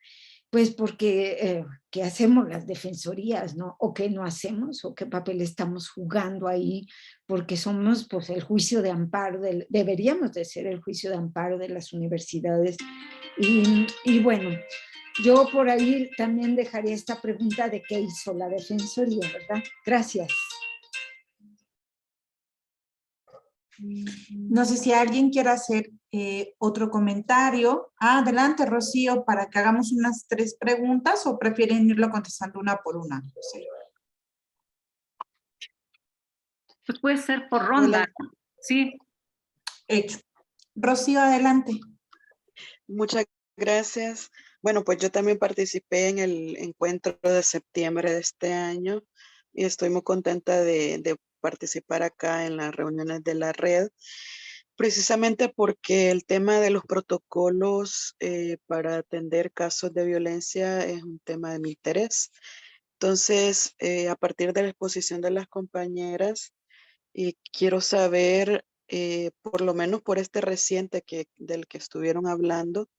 ¿qué hacemos las defensorías, no? ¿O qué no hacemos? ¿O qué papel estamos jugando ahí? Porque somos, pues, el juicio de amparo, deberíamos de ser el juicio de amparo de las universidades. Y bueno, yo por ahí también dejaría esta pregunta de qué hizo la defensoría, ¿verdad? Gracias. No sé si alguien quiere hacer otro comentario. Adelante, Rocío, para que hagamos unas 3 preguntas, o prefieren irlo contestando una por una. No sé. Pues puede ser por ronda, Adelante. sí. Hecho. Rocío, adelante. Muchas gracias. Bueno, pues yo también participé en el encuentro de septiembre de este año y estoy muy contenta de participar acá en las reuniones de la red, precisamente porque el tema de los protocolos para atender casos de violencia es un tema de mi interés. Entonces, a partir de la exposición de las compañeras, quiero saber, por lo menos por este reciente del que estuvieron hablando,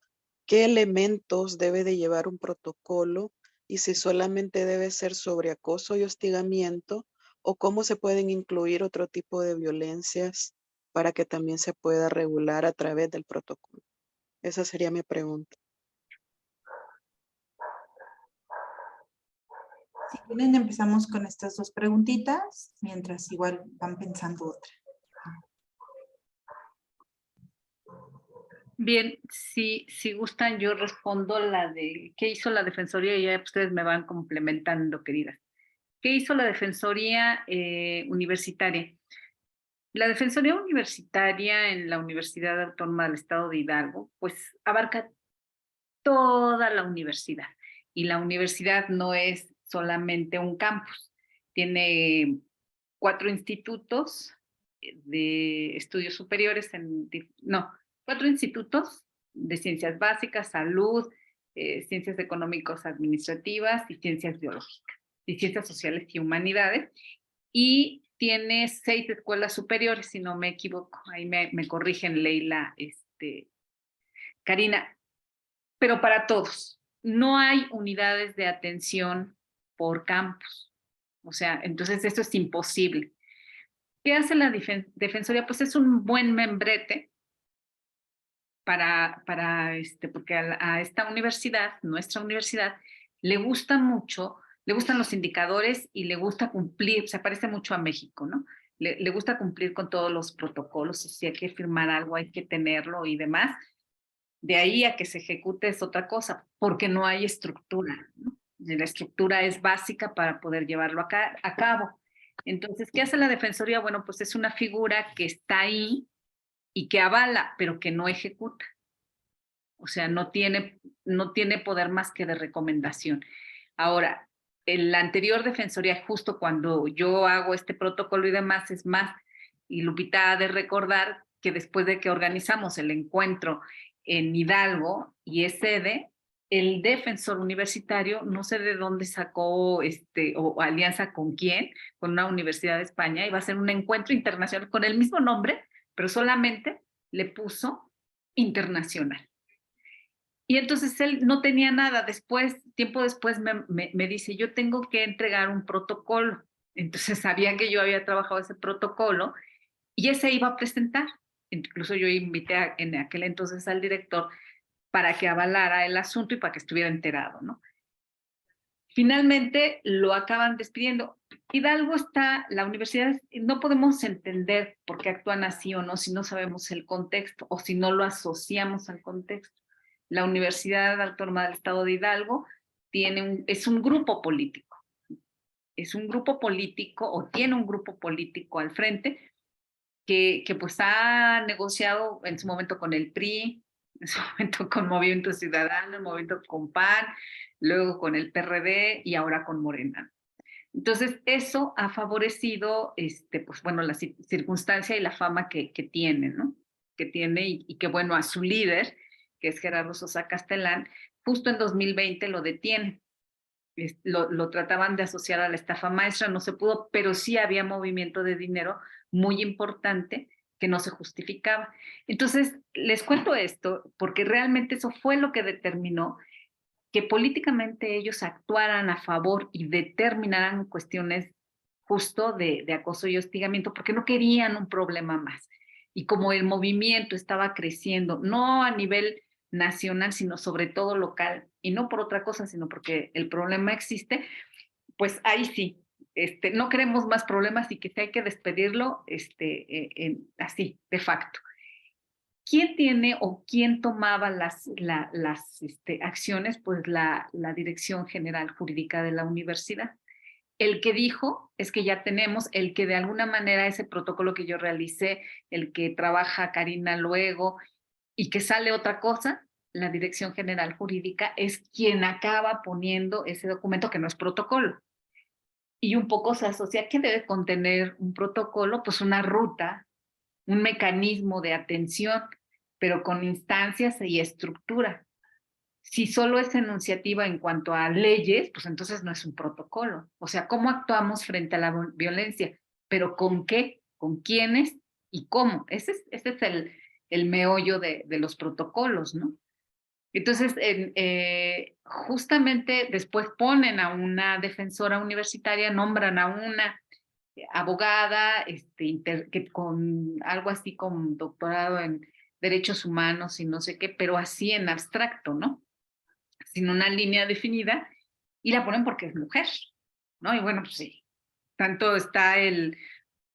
qué elementos debe de llevar un protocolo y si solamente debe ser sobre acoso y hostigamiento o cómo se pueden incluir otro tipo de violencias para que también se pueda regular a través del protocolo. Esa sería mi pregunta. Si quieren, empezamos con estas dos preguntitas, mientras igual van pensando otra. Bien, si gustan, yo respondo la de qué hizo la Defensoría y ya ustedes me van complementando, queridas. ¿Qué hizo la Defensoría Universitaria? La Defensoría Universitaria en la Universidad Autónoma del Estado de Hidalgo, pues abarca toda la universidad. Y la universidad no es solamente un campus, tiene 4 institutos de estudios superiores, 4 institutos de ciencias básicas, salud, ciencias económicas administrativas y ciencias biológicas, y ciencias sociales y humanidades, y tiene 6 escuelas superiores, si no me equivoco, ahí me corrigen Leila, Karina, pero para todos. No hay unidades de atención por campus. O sea, entonces esto es imposible. ¿Qué hace la Defensoría? Pues es un buen membrete porque a esta universidad, nuestra universidad, le gusta mucho, le gustan los indicadores y le gusta cumplir, se parece mucho a México, ¿no? Le gusta cumplir con todos los protocolos, si hay que firmar algo, hay que tenerlo y demás. De ahí a que se ejecute es otra cosa, porque no hay estructura, ¿no? La estructura es básica para poder llevarlo a cabo. Entonces, ¿qué hace la Defensoría? Bueno, pues es una figura que está ahí y que avala, pero que no ejecuta. O sea, no tiene poder más que de recomendación. Ahora, la anterior Defensoría, justo cuando yo hago este protocolo y demás, es más, y Lupita ha de recordar que después de que organizamos el encuentro en Hidalgo y es sede, el defensor universitario, no sé de dónde sacó o alianza con quién, con una universidad de España, y va a ser un encuentro internacional con el mismo nombre, pero solamente le puso internacional. Y entonces él no tenía nada. Después, tiempo después, me dice, yo tengo que entregar un protocolo. Entonces sabía que yo había trabajado ese protocolo y ese iba a presentar. Incluso yo invité en aquel entonces al director para que avalara el asunto y para que estuviera enterado, ¿no? Finalmente lo acaban despidiendo. Hidalgo está, la universidad, no podemos entender por qué actúan así o no si no sabemos el contexto o si no lo asociamos al contexto. La Universidad Autónoma del Estado de Hidalgo es un grupo político. Es un grupo político o tiene un grupo político al frente que pues ha negociado en su momento con el PRI, en su momento con Movimiento Ciudadano, en su momento con PAN, luego con el PRD y ahora con Morena. Entonces, eso ha favorecido, pues bueno, la circunstancia y la fama que tiene, ¿no? Que tiene y que, bueno, a su líder, que es Gerardo Sosa Castellán, justo en 2020 lo detienen. Lo trataban de asociar a la estafa maestra, no se pudo, pero sí había movimiento de dinero muy importante que no se justificaba. Entonces, les cuento esto porque realmente eso fue lo que determinó que políticamente ellos actuaran a favor y determinaran cuestiones justo de acoso y hostigamiento, porque no querían un problema más. Y como el movimiento estaba creciendo, no a nivel nacional, sino sobre todo local, y no por otra cosa, sino porque el problema existe, pues ahí sí, no queremos más problemas y que si hay que despedirlo, así, de facto. ¿Quién tiene o quién tomaba las acciones? Pues la Dirección General Jurídica de la universidad. El que dijo es que ya tenemos, el que de alguna manera ese protocolo que yo realicé, el que trabaja Karina luego y que sale otra cosa, la Dirección General Jurídica es quien acaba poniendo ese documento que no es protocolo. Y un poco se asocia que debe contener un protocolo, pues una ruta, un mecanismo de atención, pero con instancias y estructura. Si solo es enunciativa en cuanto a leyes, pues entonces no es un protocolo. O sea, ¿cómo actuamos frente a la violencia? ¿Pero con qué? ¿Con quiénes? ¿Y cómo? Ese es el meollo de los protocolos, ¿no? Entonces, justamente después ponen a una defensora universitaria, nombran a una abogada que con algo así como doctorado en derechos humanos y no sé qué, pero así en abstracto, ¿no? Sin una línea definida, y la ponen porque es mujer, ¿no? Y bueno, pues sí, tanto está el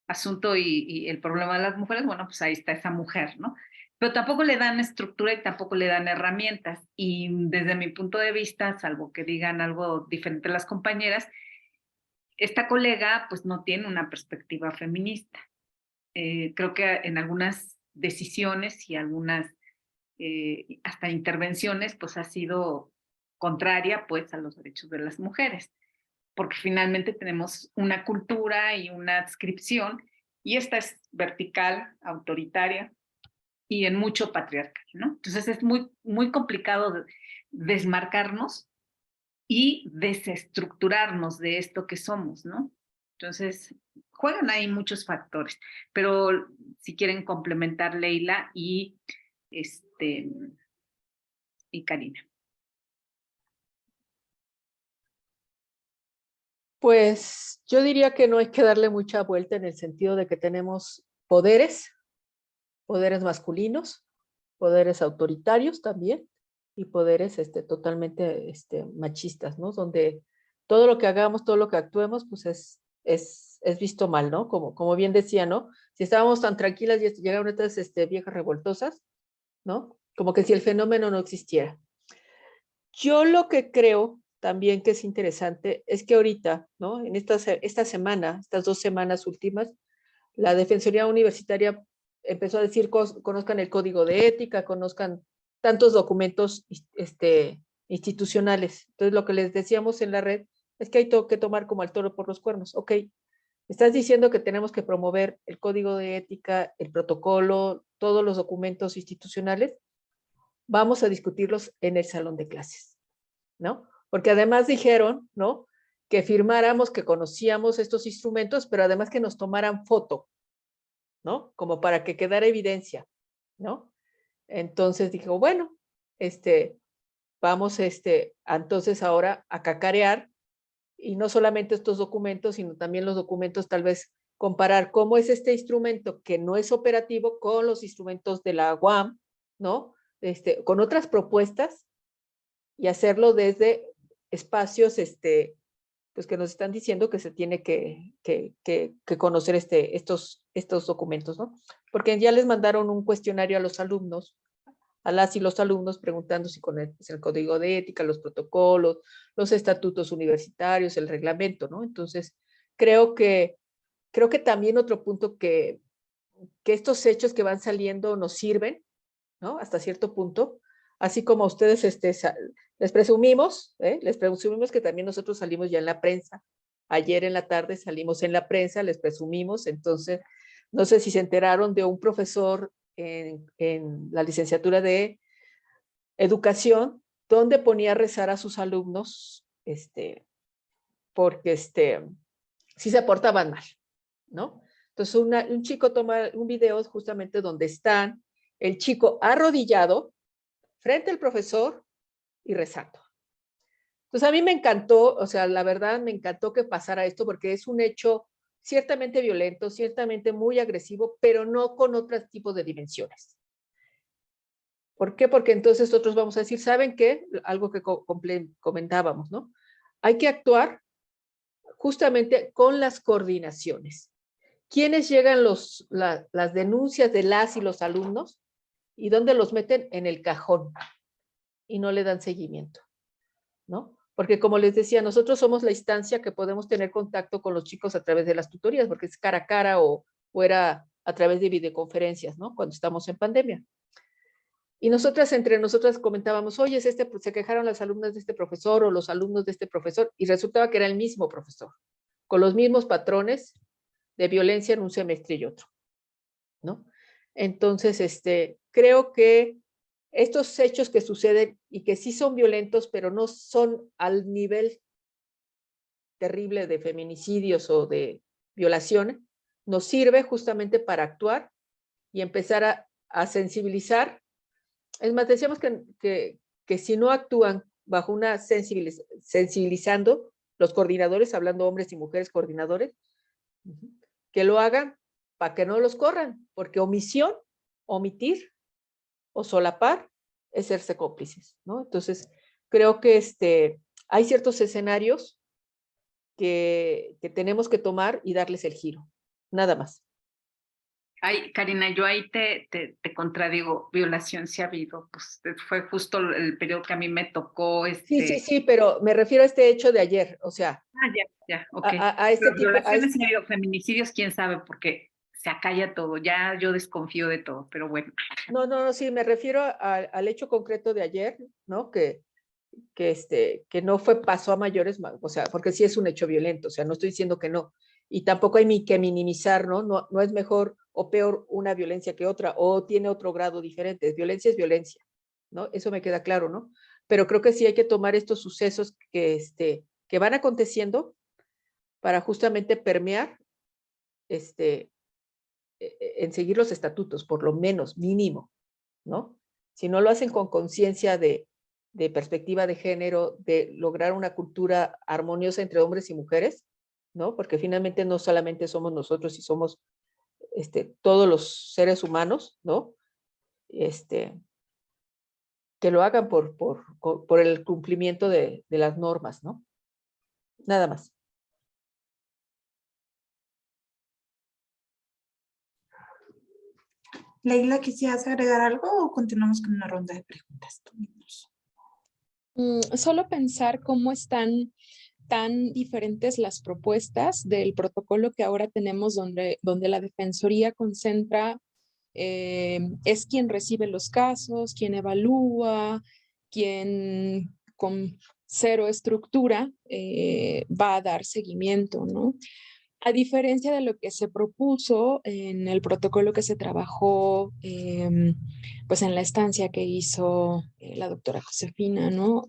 asunto y el problema de las mujeres, bueno, pues ahí está esa mujer, ¿no? Pero tampoco le dan estructura y tampoco le dan herramientas. Y desde mi punto de vista, salvo que digan algo diferente las compañeras, esta colega pues no tiene una perspectiva feminista. Creo que en algunas decisiones y algunas hasta intervenciones pues ha sido contraria pues a los derechos de las mujeres, porque finalmente tenemos una cultura y una adscripción y esta es vertical, autoritaria y en mucho patriarcal, ¿no? Entonces es muy, muy complicado desmarcarnos y desestructurarnos de esto que somos, ¿no? Entonces, juegan ahí muchos factores, pero si quieren complementar Leila este, y Karina. Pues yo diría que no hay que darle mucha vuelta en el sentido de que tenemos poderes masculinos, poderes autoritarios también y poderes totalmente machistas, ¿no? Donde todo lo que hagamos, todo lo que actuemos, pues es visto mal, ¿no? Como bien decía, ¿no? Si estábamos tan tranquilas y llegaron estas viejas revoltosas, ¿no? Como que si el fenómeno no existiera. Yo lo que creo también que es interesante es que ahorita, ¿no? En esta semana, estas 2 semanas últimas, la Defensoría Universitaria empezó a decir, conozcan el código de ética, conozcan tantos documentos institucionales. Entonces, lo que les decíamos en la red es que hay que tomar como al toro por los cuernos. Ok, estás diciendo que tenemos que promover el código de ética, el protocolo, todos los documentos institucionales. Vamos a discutirlos en el salón de clases, ¿no? Porque además dijeron, ¿no? Que firmáramos que conocíamos estos instrumentos, pero además que nos tomaran foto, ¿no? Como para que quedara evidencia, ¿no? Entonces dijo, bueno, vamos entonces ahora a cacarear y no solamente estos documentos, sino también los documentos, tal vez comparar cómo es este instrumento que no es operativo con los instrumentos de la UAM, ¿no? Con otras propuestas y hacerlo desde espacios, pues que nos están diciendo que se tiene que conocer estos documentos, ¿no? Porque ya les mandaron un cuestionario a los alumnos, a las y los alumnos, preguntando si con el código de ética, los protocolos, los estatutos universitarios, el reglamento, ¿no? Entonces, creo que también otro punto que estos hechos que van saliendo nos sirven, ¿no? Hasta cierto punto, así como ustedes les presumimos que también nosotros salimos ya en la prensa. Ayer en la tarde salimos en la prensa, les presumimos, entonces, no sé si se enteraron de un profesor en la licenciatura de educación, donde ponía a rezar a sus alumnos, porque sí se portaban mal, ¿no? Entonces un chico toma un video justamente donde están el chico arrodillado frente al profesor y rezando. Entonces a mí me encantó, o sea, la verdad me encantó que pasara esto porque es un hecho ciertamente violento, ciertamente muy agresivo, pero no con otros tipos de dimensiones. ¿Por qué? Porque entonces nosotros vamos a decir, ¿saben qué? Algo que comentábamos, ¿no? Hay que actuar justamente con las coordinaciones. ¿Quiénes llegan las denuncias de las y los alumnos? ¿Y dónde los meten? En el cajón y no le dan seguimiento, ¿no? Porque como les decía, nosotros somos la instancia que podemos tener contacto con los chicos a través de las tutorías, porque es cara a cara o era a través de videoconferencias, ¿no? Cuando estamos en pandemia. Y nosotras entre nosotras comentábamos, oye, pues, se quejaron las alumnas de este profesor o los alumnos de este profesor, y resultaba que era el mismo profesor, con los mismos patrones de violencia en un semestre y otro, ¿no? Entonces, creo que estos hechos que suceden y que sí son violentos, pero no son al nivel terrible de feminicidios o de violación, nos sirve justamente para actuar y empezar a sensibilizar. Es más, decíamos que si no actúan bajo una sensibilizando los coordinadores, hablando hombres y mujeres coordinadores, que lo hagan para que no los corran, porque omisión, omitir o solapar es serse cómplices, ¿no? Entonces, creo que hay ciertos escenarios que tenemos que tomar y darles el giro, nada más. Ay, Karina, yo ahí te contradigo, violación sí ha habido, pues fue justo el periodo que a mí me tocó. Sí, pero me refiero a este hecho de ayer, o sea. Ya, ok. A este Pero tipo, violaciones sí ha habido, feminicidios, quién sabe, porque se acalla todo, ya yo desconfío de todo, pero bueno. No, sí, me refiero al hecho concreto de ayer, ¿no? Que no pasó a mayores, o sea, porque sí es un hecho violento, o sea, no estoy diciendo que no, y tampoco hay que minimizar, ¿no? No es mejor o peor una violencia que otra, o tiene otro grado diferente, violencia es violencia, ¿no? Eso me queda claro, ¿no? Pero creo que sí hay que tomar estos sucesos que van aconteciendo para justamente permear, en seguir los estatutos, por lo menos, mínimo, ¿no? Si no lo hacen con conciencia de perspectiva de género, de lograr una cultura armoniosa entre hombres y mujeres, ¿no? Porque finalmente no solamente somos nosotros y somos todos los seres humanos, ¿no? Que lo hagan por el cumplimiento de las normas, ¿no? Nada más. Leila, ¿quisieras agregar algo o continuamos con una ronda de preguntas? Solo pensar cómo están tan diferentes las propuestas del protocolo que ahora tenemos, donde la Defensoría concentra, es quien recibe los casos, quien evalúa, quien con cero estructura va a dar seguimiento, ¿no? A diferencia de lo que se propuso en el protocolo que se trabajó, pues en la estancia que hizo la doctora Josefina, ¿no?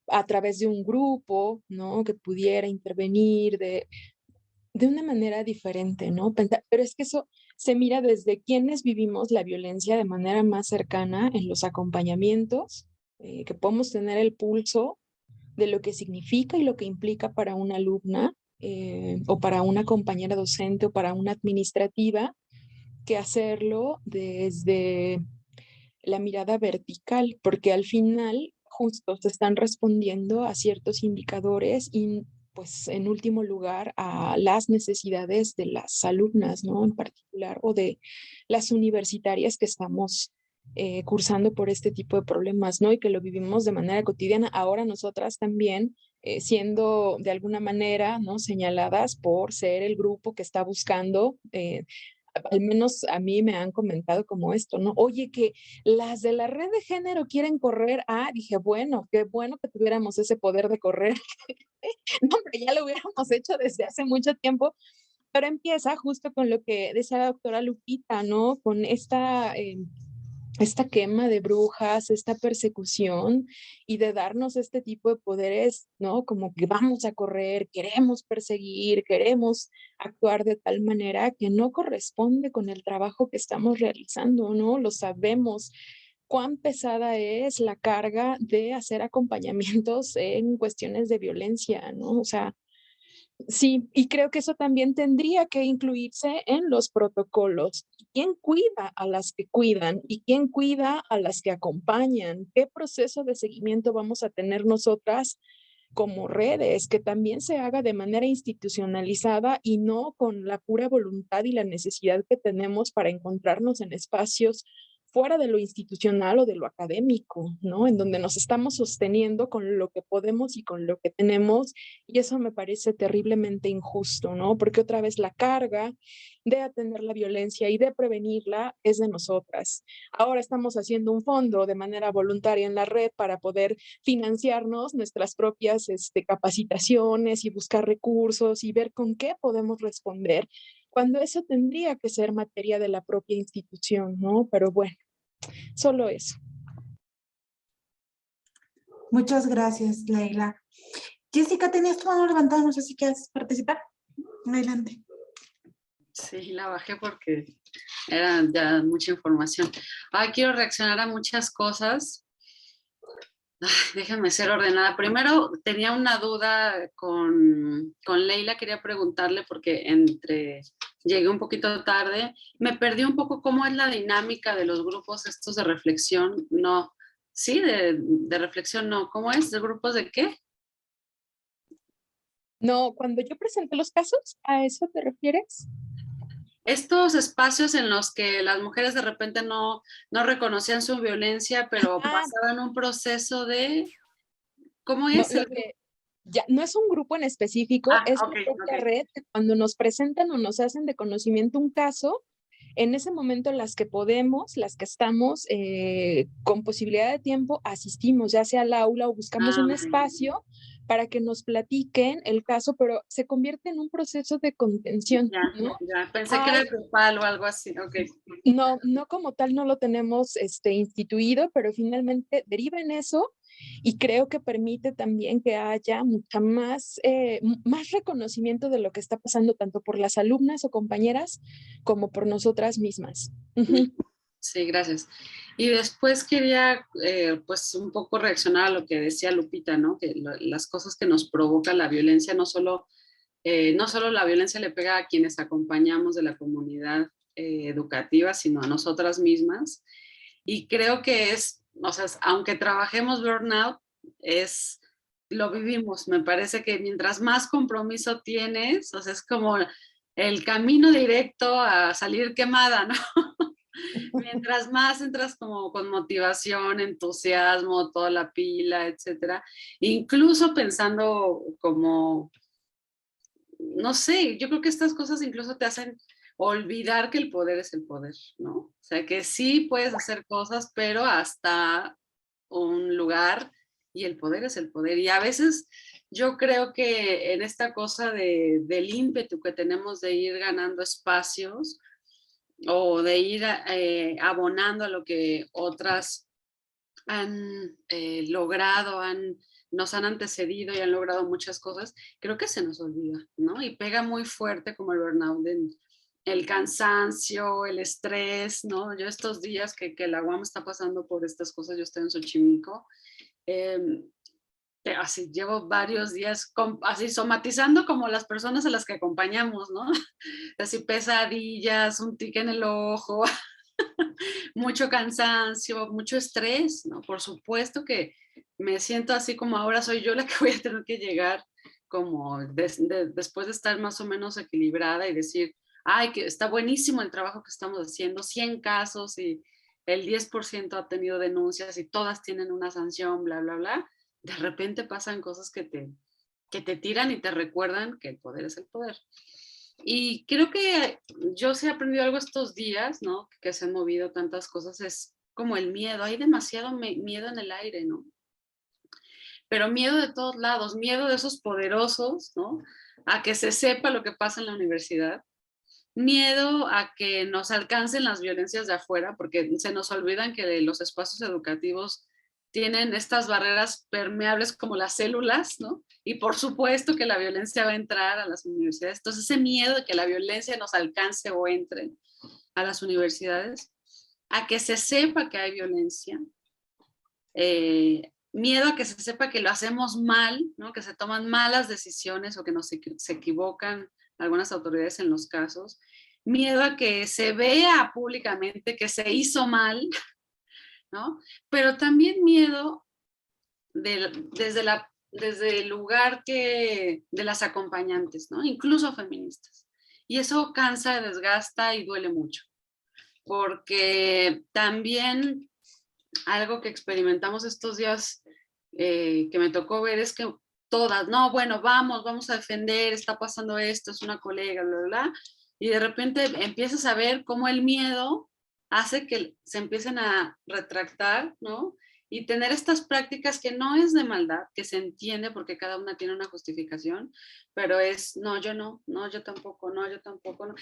A través de un grupo, ¿no? Que pudiera intervenir de una manera diferente, ¿no? Pero es que eso se mira desde quienes vivimos la violencia de manera más cercana en los acompañamientos, que podemos tener el pulso de lo que significa y lo que implica para una alumna, o para una compañera docente o para una administrativa, que hacerlo desde la mirada vertical, porque al final justo se están respondiendo a ciertos indicadores y pues en último lugar a las necesidades de las alumnas, ¿no? En particular, o de las universitarias que estamos cursando por este tipo de problemas, ¿no? Y que lo vivimos de manera cotidiana. Ahora nosotras también, siendo de alguna manera, ¿no? Señaladas por ser el grupo que está buscando, al menos a mí me han comentado como esto, ¿no? Oye, que las de la red de género quieren correr. Dije, bueno, qué bueno que tuviéramos ese poder de correr. No, hombre, ya lo hubiéramos hecho desde hace mucho tiempo, pero empieza justo con lo que decía la doctora Lupita, ¿no? Con esta quema de brujas, esta persecución, y de darnos este tipo de poderes, ¿no? Como que vamos a correr, queremos perseguir, queremos actuar de tal manera que no corresponde con el trabajo que estamos realizando, ¿no? Lo sabemos. Cuán pesada es la carga de hacer acompañamientos en cuestiones de violencia, ¿no? O sea, sí, y creo que eso también tendría que incluirse en los protocolos. ¿Quién cuida a las que cuidan y quién cuida a las que acompañan? ¿Qué proceso de seguimiento vamos a tener nosotras como redes? Que también se haga de manera institucionalizada y no con la pura voluntad y la necesidad que tenemos para encontrarnos en espacios fuera de lo institucional o de lo académico, ¿no? En donde nos estamos sosteniendo con lo que podemos y con lo que tenemos, y eso me parece terriblemente injusto, ¿no? Porque otra vez la carga de atender la violencia y de prevenirla es de nosotras. Ahora estamos haciendo un fondo de manera voluntaria en la red para poder financiarnos nuestras propias capacitaciones y buscar recursos y ver con qué podemos responder, cuando eso tendría que ser materia de la propia institución, ¿no? Pero bueno, solo eso. Muchas gracias, Leila. Jessica, tenías tu mano levantada, no sé si quieres participar. Adelante. Sí, la bajé porque era ya mucha información. Quiero reaccionar a muchas cosas. Déjame ser ordenada. Primero, tenía una duda con Leila, quería preguntarle porque llegué un poquito tarde, me perdí un poco cómo es la dinámica de los grupos estos de reflexión. No, sí, de reflexión no. ¿Cómo es? ¿De grupos de qué? No, cuando yo presenté los casos, ¿a eso te refieres? Estos espacios en los que las mujeres de repente no reconocían su violencia, pero pasaban un proceso de... ¿Cómo No, es? ya, no es un grupo en específico, es una propia red que cuando nos presentan o nos hacen de conocimiento un caso, en ese momento las que podemos, las que estamos con posibilidad de tiempo, asistimos ya sea al aula o buscamos un espacio para que nos platiquen el caso, pero se convierte en un proceso de contención, ¿no? Ya, pensé que era grupal o algo así, No, no como tal no lo tenemos instituido, pero finalmente deriva en eso y creo que permite también que haya mucha más reconocimiento de lo que está pasando tanto por las alumnas o compañeras como por nosotras mismas. Sí, gracias. Y después quería pues un poco reaccionar a lo que decía Lupita, ¿no? Que las cosas que nos provoca la violencia, no solo la violencia le pega a quienes acompañamos de la comunidad educativa, sino a nosotras mismas. Y creo que o sea, aunque trabajemos burnout, lo vivimos. Me parece que mientras más compromiso tienes, o sea, es como el camino directo a salir quemada, ¿no? Mientras más entras como con motivación, entusiasmo, toda la pila, etcétera. Incluso pensando como, no sé, yo creo que estas cosas incluso te hacen olvidar que el poder es el poder, ¿no? O sea, que sí puedes hacer cosas, pero hasta un lugar y el poder es el poder. Y a veces yo creo que en esta cosa del ímpetu que tenemos de ir ganando espacios o de ir abonando a lo que otras han logrado, nos han antecedido y han logrado muchas cosas, creo que se nos olvida, ¿no? Y pega muy fuerte como el burnout, el cansancio, el estrés, ¿no? Yo estos días que la UAM está pasando por estas cosas, yo estoy en Xochimilco, así llevo varios días así somatizando como las personas a las que acompañamos, ¿no? Así pesadillas, un tic en el ojo, mucho cansancio, mucho estrés, ¿no? Por supuesto que me siento así como ahora soy yo la que voy a tener que llegar como después de estar más o menos equilibrada y decir, ay, que está buenísimo el trabajo que estamos haciendo, 100 casos y el 10% ha tenido denuncias y todas tienen una sanción, bla, bla, bla. De repente pasan cosas que te tiran y te recuerdan que el poder es el poder. Y creo que yo sí he aprendido algo estos días, ¿no? Que se han movido tantas cosas, es como el miedo. Hay demasiado miedo en el aire, ¿no? Pero miedo de todos lados, miedo de esos poderosos, ¿no? A que se sepa lo que pasa en la universidad. Miedo a que nos alcancen las violencias de afuera, porque se nos olvidan que los espacios educativos tienen estas barreras permeables como las células, ¿no? Y por supuesto que la violencia va a entrar a las universidades. Entonces, ese miedo de que la violencia nos alcance o entre a las universidades, a que se sepa que hay violencia, miedo a que se sepa que lo hacemos mal, ¿no? Que se toman malas decisiones o que se equivocan algunas autoridades en los casos, miedo a que se vea públicamente que se hizo mal, ¿no? Pero también miedo desde el lugar de las acompañantes, ¿no? Incluso feministas. Y eso cansa, desgasta y duele mucho. porque también algo que experimentamos estos días que me tocó ver es que todas, no, bueno, vamos a defender, está pasando esto, es una colega, bla, bla, bla, y de repente empiezas a ver cómo el miedo hace que se empiecen a retractar, ¿no? Y tener estas prácticas que no es de maldad, que se entiende porque cada una tiene una justificación, pero es, no, yo no, no, yo tampoco, no, yo tampoco, no.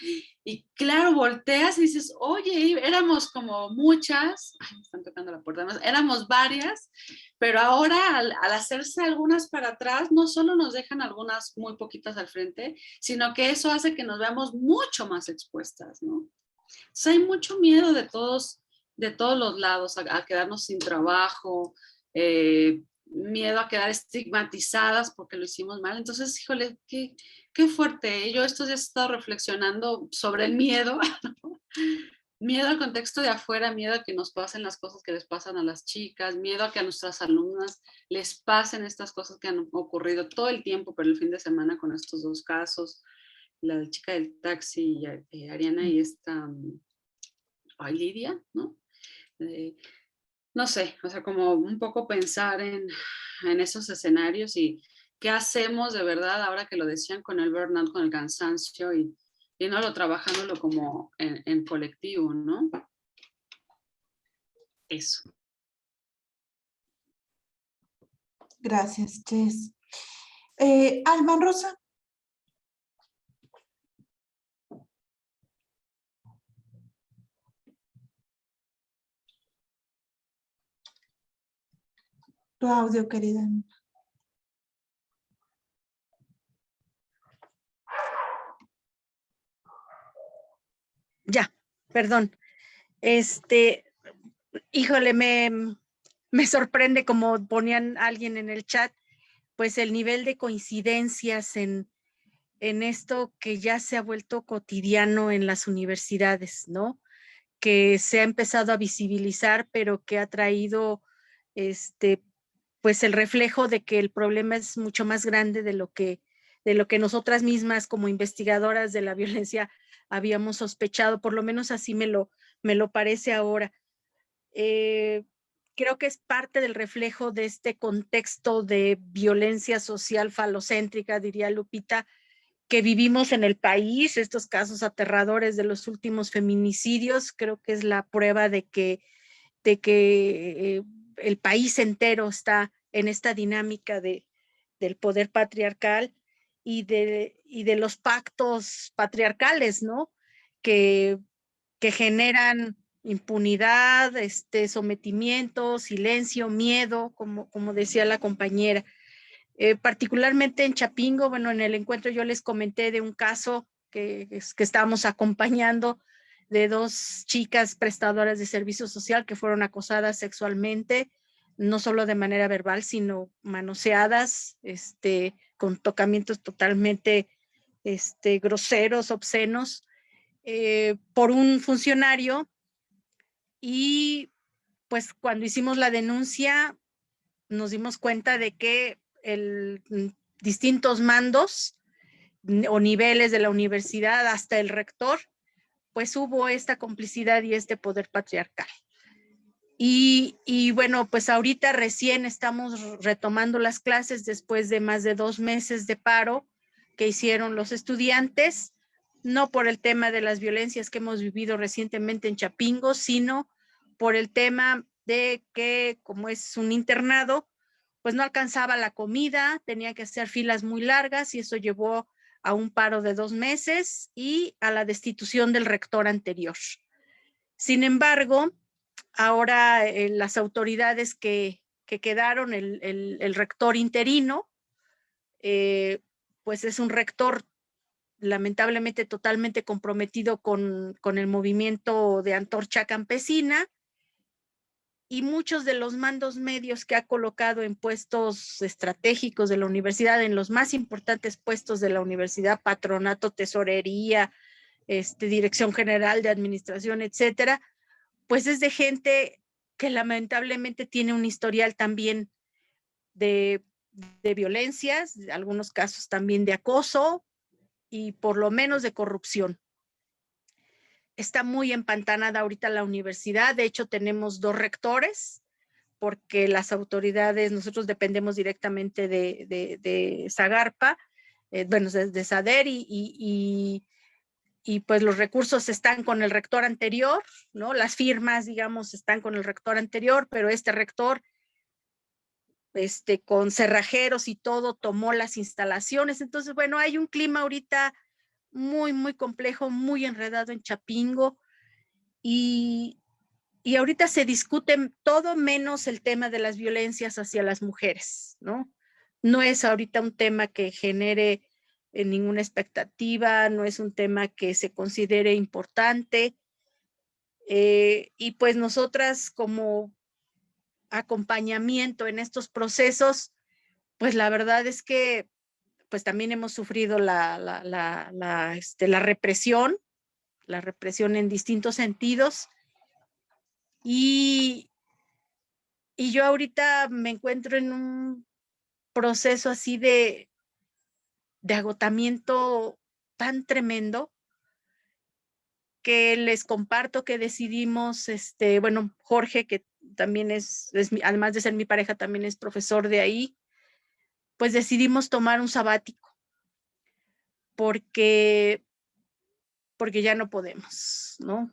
Y claro, volteas y dices, oye, éramos como muchas, ay, me están tocando la puerta, éramos varias, pero ahora al hacerse algunas para atrás, no solo nos dejan algunas muy poquitas al frente, sino que eso hace que nos veamos mucho más expuestas, ¿no? Entonces hay mucho miedo de todos los lados, a quedarnos sin trabajo, miedo a quedar estigmatizadas porque lo hicimos mal. Entonces, híjole, qué fuerte. Yo estos días he estado reflexionando sobre el miedo, ¿no? Miedo al contexto de afuera, miedo a que nos pasen las cosas que les pasan a las chicas, miedo a que a nuestras alumnas les pasen estas cosas que han ocurrido todo el tiempo, pero el fin de semana con estos dos casos, la chica del taxi, Ariana y esta, Lidia, ¿no? No sé, o sea, como un poco pensar en esos escenarios y qué hacemos de verdad ahora que lo decían con el burnout, con el cansancio y no lo trabajándolo como en colectivo, ¿no? Eso. Gracias, Jess. Alma Rosa. Tu audio, querida. Ya, perdón. Híjole, me sorprende, como ponían alguien en el chat, pues el nivel de coincidencias en esto que ya se ha vuelto cotidiano en las universidades, ¿no? Que se ha empezado a visibilizar, pero que ha traído pues el reflejo de que el problema es mucho más grande de lo que nosotras mismas como investigadoras de la violencia habíamos sospechado, por lo menos así me lo parece ahora. Creo que es parte del reflejo de este contexto de violencia social falocéntrica, diría Lupita, que vivimos en el país, estos casos aterradores de los últimos feminicidios. Creo que es la prueba de que el país entero está en esta dinámica del poder patriarcal y de los pactos patriarcales, ¿no? Que generan impunidad, sometimiento, silencio, miedo, como decía la compañera. Particularmente en Chapingo, bueno, en el encuentro yo les comenté de un caso que estábamos acompañando de dos chicas prestadoras de servicio social que fueron acosadas sexualmente, no solo de manera verbal, sino manoseadas, con tocamientos totalmente groseros, obscenos, por un funcionario. Y pues cuando hicimos la denuncia nos dimos cuenta de que distintos mandos o niveles de la universidad, hasta el rector, pues hubo esta complicidad y este poder patriarcal. Y bueno, pues ahorita recién estamos retomando las clases después de más de 2 meses de paro que hicieron los estudiantes, no por el tema de las violencias que hemos vivido recientemente en Chapingo, sino por el tema de que, como es un internado, pues no alcanzaba la comida, tenía que hacer filas muy largas y eso llevó a un paro de 2 meses y a la destitución del rector anterior. Sin embargo, ahora las autoridades que quedaron, el rector interino, pues es un rector lamentablemente totalmente comprometido con el movimiento de Antorcha Campesina, y muchos de los mandos medios que ha colocado en puestos estratégicos de la universidad, en los más importantes puestos de la universidad, patronato, tesorería, dirección general de administración, etcétera, pues es de gente que lamentablemente tiene un historial también de violencias, algunos casos también de acoso y por lo menos de corrupción. está muy empantanada ahorita la universidad. De hecho, tenemos 2 rectores, porque las autoridades, nosotros dependemos directamente de Zagarpa, bueno, de SADER, y pues los recursos están con el rector anterior, ¿no? Las firmas, digamos, están con el rector anterior, pero este rector, con cerrajeros y todo, tomó las instalaciones. Entonces, bueno, hay un clima ahorita muy, muy complejo, muy enredado en Chapingo, y ahorita se discute todo menos el tema de las violencias hacia las mujeres, ¿no? No es ahorita un tema que genere ninguna expectativa, no es un tema que se considere importante. Y pues nosotras como acompañamiento en estos procesos, pues la verdad es que pues también hemos sufrido la represión en distintos sentidos. Y yo ahorita me encuentro en un proceso así de agotamiento tan tremendo, que les comparto que decidimos, bueno, Jorge, que también además de ser mi pareja, también es profesor de ahí, pues decidimos tomar un sabático, porque ya no podemos, ¿no?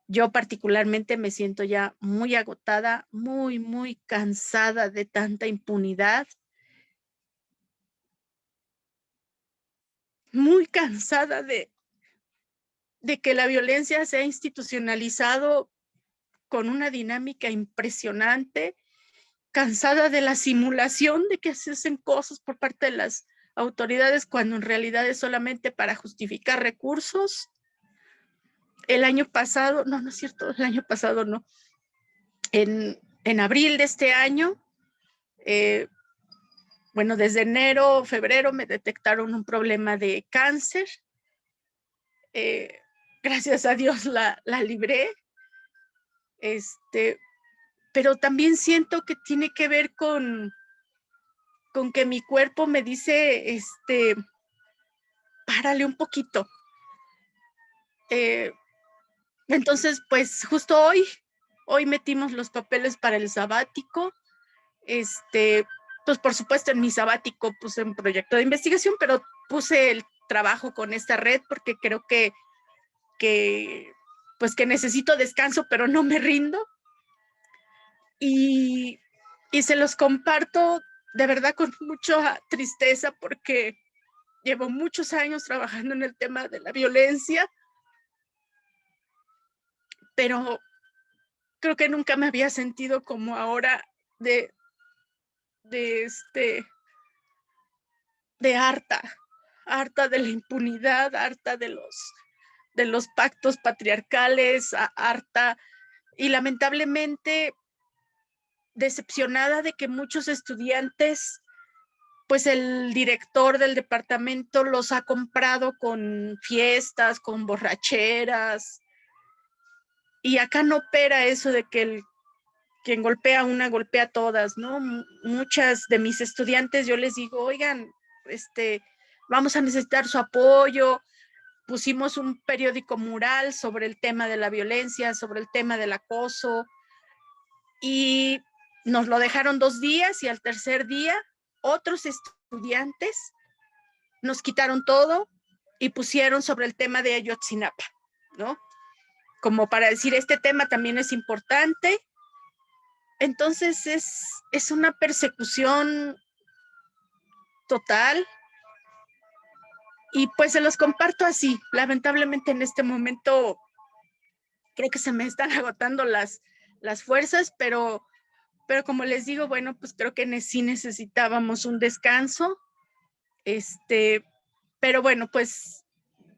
Yo particularmente me siento ya muy agotada, muy, muy cansada de tanta impunidad, muy cansada de que la violencia se ha institucionalizado con una dinámica impresionante, cansada de la simulación de que se hacen cosas por parte de las autoridades cuando en realidad es solamente para justificar recursos. El año pasado, no es cierto, el año pasado no, en abril de este año, bueno, desde enero, febrero me detectaron un problema de cáncer. Gracias a Dios la libré. Pero también siento que tiene que ver con que mi cuerpo me dice, párale un poquito. Entonces, pues justo hoy metimos los papeles para el sabático. Pues por supuesto en mi sabático puse un proyecto de investigación, pero puse el trabajo con esta red porque creo que pues que necesito descanso, pero no me rindo. Y se los comparto de verdad con mucha tristeza, porque llevo muchos años trabajando en el tema de la violencia, pero creo que nunca me había sentido como ahora de harta de la impunidad, harta de los pactos patriarcales, harta y lamentablemente decepcionada de que muchos estudiantes, pues el director del departamento los ha comprado con fiestas, con borracheras, y acá no opera eso de que quien golpea a una golpea a todas, ¿no? Muchas de mis estudiantes yo les digo, oigan, vamos a necesitar su apoyo. Pusimos un periódico mural sobre el tema de la violencia, sobre el tema del acoso, y nos lo dejaron 2 días, y al tercer día otros estudiantes nos quitaron todo y pusieron sobre el tema de Ayotzinapa, ¿no? Como para decir, este tema también es importante. Entonces es una persecución total, y pues se los comparto así. Lamentablemente en este momento creo que se me están agotando las fuerzas, pero como les digo, bueno, pues creo que sí necesitábamos un descanso. Pero bueno, pues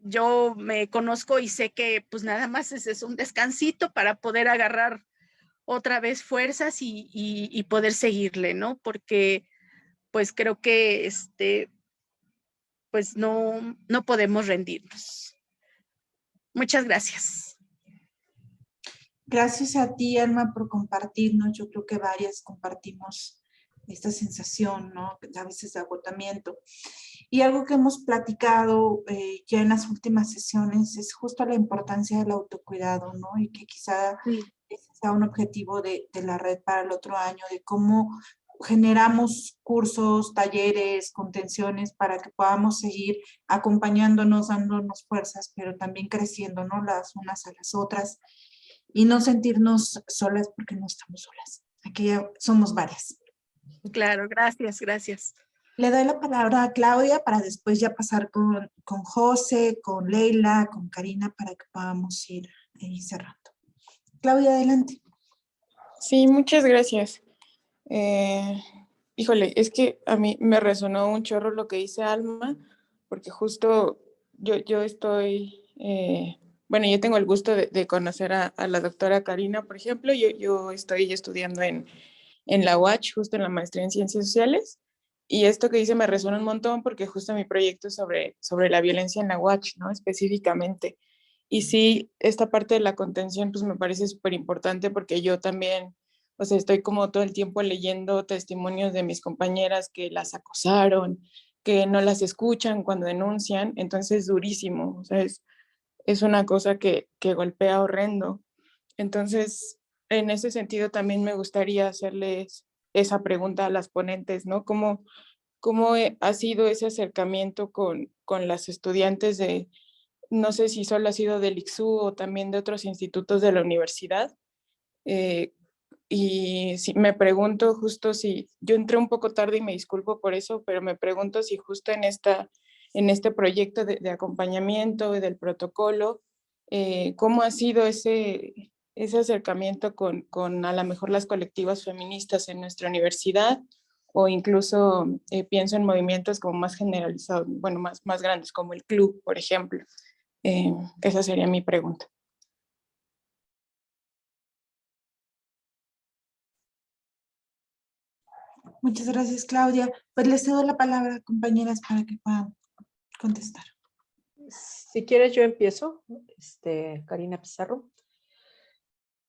yo me conozco y sé que pues nada más es un descansito para poder agarrar otra vez fuerzas y poder seguirle, ¿no? Porque pues creo que pues no podemos rendirnos. Muchas gracias. Gracias a ti, Alma, por compartirnos. Yo creo que varias compartimos esta sensación, ¿no? A veces de agotamiento. Y algo que hemos platicado ya en las últimas sesiones es justo la importancia del autocuidado, ¿no? Y que quizá ese sea un objetivo de la red para el otro año, de cómo generamos cursos, talleres, contenciones para que podamos seguir acompañándonos, dándonos fuerzas, pero también creciendo, ¿no? Las unas a las otras y no sentirnos solas porque no estamos solas. Aquí ya somos varias. Claro, gracias, gracias. Le doy la palabra a Claudia para después ya pasar con José, con Leila, con Karina para que podamos ir cerrando. Claudia, adelante. Sí, muchas gracias. Híjole, es que a mí me resonó un chorro lo que dice Alma, porque justo yo estoy, bueno, yo tengo el gusto de conocer a la doctora Karina, por ejemplo, yo estoy estudiando en la UACH, justo en la maestría en Ciencias Sociales, y esto que dice me resuena un montón porque justo mi proyecto es sobre la violencia en la UACH, ¿no? Específicamente. Y sí, esta parte de la contención, pues me parece súper importante porque yo también, o sea, estoy como todo el tiempo leyendo testimonios de mis compañeras que las acosaron, que no las escuchan cuando denuncian, entonces es durísimo, o sea, es una cosa que golpea horrendo. Entonces, en ese sentido también me gustaría hacerles esa pregunta a las ponentes, ¿no? ¿Cómo ha sido ese acercamiento con las estudiantes de, no sé si solo ha sido del ICSU o también de otros institutos de la universidad? Y si, me pregunto justo si, yo entré un poco tarde y me disculpo por eso, pero me pregunto si justo en este proyecto de acompañamiento y del protocolo, ¿cómo ha sido ese acercamiento con a lo mejor las colectivas feministas en nuestra universidad? O incluso pienso en movimientos como más generalizados, bueno, más grandes, como el club, por ejemplo. Esa sería mi pregunta. Muchas gracias, Claudia. Pues les cedo la palabra, compañeras, para que puedan contestar. Si quieres, yo empiezo, Karina Pizarro.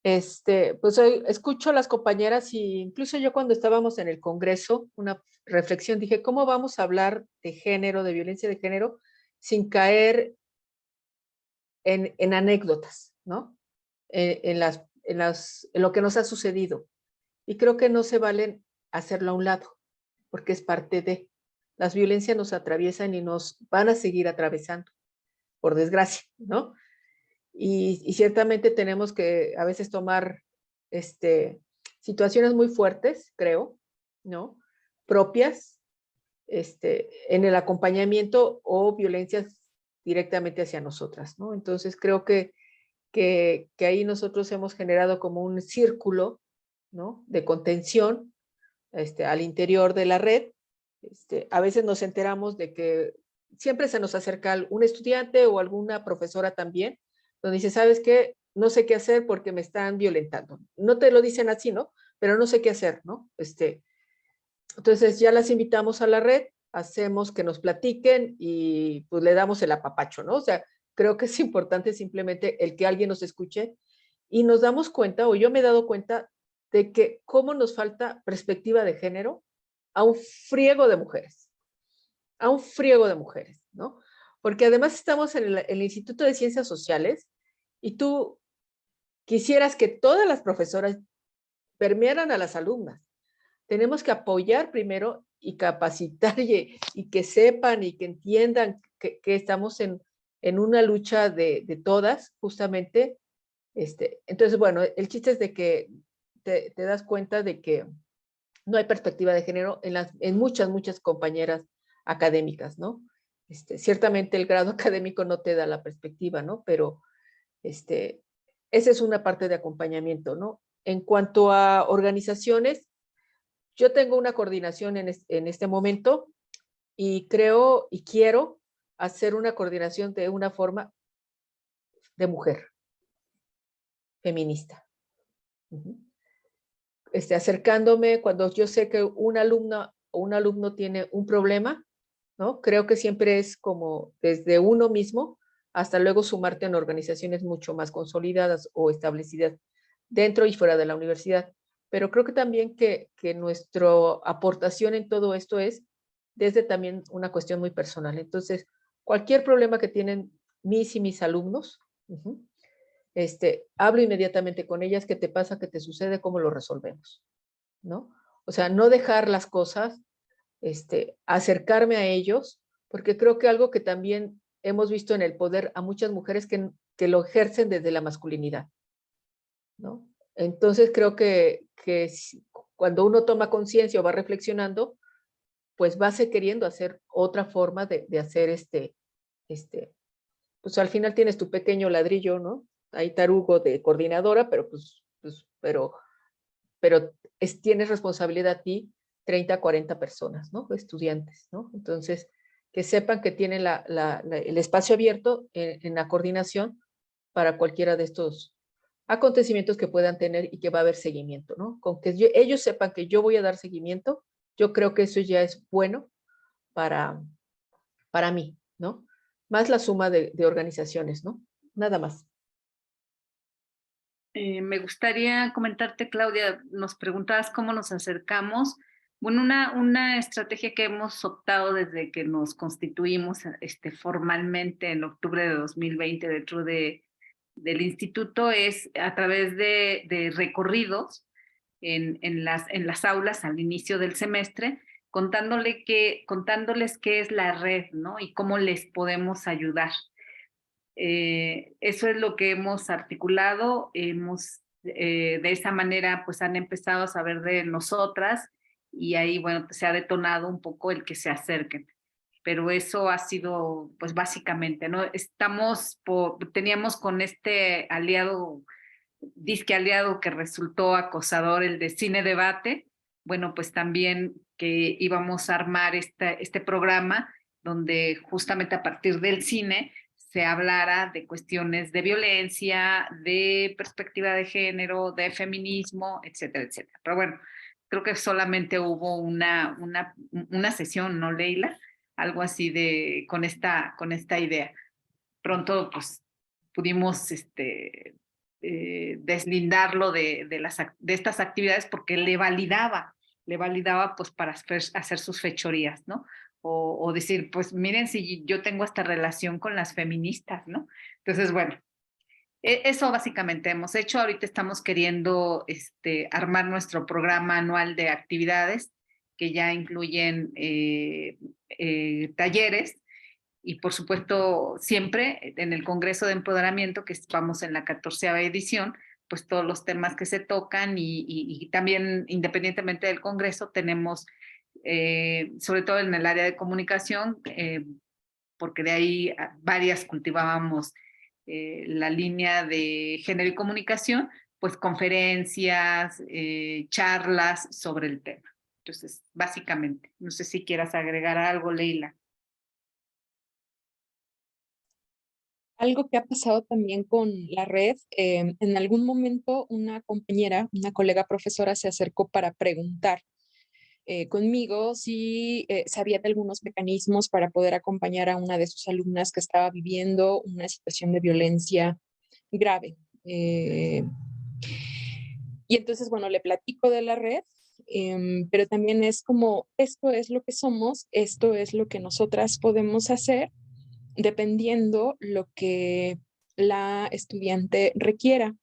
Pues hoy escucho a las compañeras y incluso yo cuando estábamos en el Congreso, una reflexión, dije, ¿cómo vamos a hablar de género, de violencia de género, sin caer en anécdotas, ¿no? En lo que nos ha sucedido. Y creo que no se valen hacerlo a un lado, porque es parte de. Las violencias nos atraviesan y nos van a seguir atravesando, por desgracia, ¿no? Y ciertamente tenemos que a veces tomar situaciones muy fuertes, creo, ¿no? Propias, en el acompañamiento o violencias directamente hacia nosotras, ¿no? Entonces creo que ahí nosotros hemos generado como un círculo, ¿no? De contención al interior de la red. A veces nos enteramos de que siempre se nos acerca un estudiante o alguna profesora también, donde dice, ¿sabes qué? No sé qué hacer porque me están violentando. No te lo dicen así, ¿no? Pero no sé qué hacer, ¿no? Entonces ya las invitamos a la red, hacemos que nos platiquen y pues le damos el apapacho, ¿no? O sea, creo que es importante simplemente el que alguien nos escuche y nos damos cuenta, o yo me he dado cuenta de que cómo nos falta perspectiva de género a un friego de mujeres, ¿no? Porque además estamos en el Instituto de Ciencias Sociales y tú quisieras que todas las profesoras permearan a las alumnas. Tenemos que apoyar primero y capacitar y que sepan y que entiendan que estamos en una lucha de todas, justamente. Entonces, bueno, el chiste es de que te das cuenta de que no hay perspectiva de género en muchas compañeras académicas, ¿no? Ciertamente el grado académico no te da la perspectiva, ¿no? Pero esa es una parte de acompañamiento, ¿no? En cuanto a organizaciones, yo tengo una coordinación en este momento y creo y quiero hacer una coordinación de una forma de mujer, feminista. Acercándome cuando yo sé que una alumna o un alumno tiene un problema, ¿no? Creo que siempre es como desde uno mismo hasta luego sumarte en organizaciones mucho más consolidadas o establecidas dentro y fuera de la universidad. pero creo que también que nuestra aportación en todo esto es desde también una cuestión muy personal. Entonces, cualquier problema que tienen mis y mis alumnos, hablo inmediatamente con ellas, qué te pasa, qué te sucede, cómo lo resolvemos, ¿no? O sea, no dejar las cosas, acercarme a ellos, porque creo que algo que también hemos visto en el poder a muchas mujeres que lo ejercen desde la masculinidad, ¿no? Entonces creo que cuando uno toma conciencia o va reflexionando, pues va queriendo hacer otra forma de hacer pues al final tienes tu pequeño ladrillo, ¿no? Ahí tarugo de coordinadora, pero tienes responsabilidad a ti 30, 40 personas, ¿no? Estudiantes, ¿no? Entonces, que sepan que tienen el espacio abierto en la coordinación para cualquiera de estos acontecimientos que puedan tener y que va a haber seguimiento, ¿no? Con que ellos sepan que yo voy a dar seguimiento, yo creo que eso ya es bueno para mí, ¿no? Más la suma de organizaciones, ¿no? Nada más. Me gustaría comentarte, Claudia, nos preguntabas cómo nos acercamos. Bueno, una estrategia que hemos optado desde que nos constituimos formalmente en octubre de 2020 dentro del instituto es a través de recorridos en las aulas al inicio del semestre, contándoles qué es la red, ¿no? Y cómo les podemos ayudar. Eso es lo que hemos articulado, de esa manera pues han empezado a saber de nosotras y ahí bueno se ha detonado un poco el que se acerquen, pero eso ha sido pues básicamente, ¿no? Teníamos con este disque aliado que resultó acosador, el de Cine Debate, bueno pues también que íbamos a armar este programa donde justamente a partir del cine se hablara de cuestiones de violencia, de perspectiva de género, de feminismo, etcétera, etcétera. Pero bueno, creo que solamente hubo una sesión, ¿no, Leila? Algo así con esta idea. Pronto, pues, pudimos deslindarlo de estas actividades porque le validaba pues para hacer sus fechorías, ¿no? O decir, pues miren si yo tengo esta relación con las feministas, ¿no? Entonces, bueno, eso básicamente hemos hecho. Ahorita estamos queriendo armar nuestro programa anual de actividades que ya incluyen talleres y por supuesto siempre en el Congreso de Empoderamiento, que vamos en la 14ª edición, pues todos los temas que se tocan y también independientemente del Congreso tenemos, sobre todo en el área de comunicación, porque de ahí varias cultivábamos la línea de género y comunicación, pues conferencias, charlas sobre el tema. Entonces, básicamente, no sé si quieras agregar algo, Leila. Algo que ha pasado también con la red, en algún momento una compañera, una colega profesora se acercó para preguntar conmigo si sabía de algunos mecanismos para poder acompañar a una de sus alumnas que estaba viviendo una situación de violencia grave. Y entonces, bueno, le platico de la red, pero también es como, esto es lo que somos, esto es lo que nosotras podemos hacer, dependiendo lo que la estudiante requiera,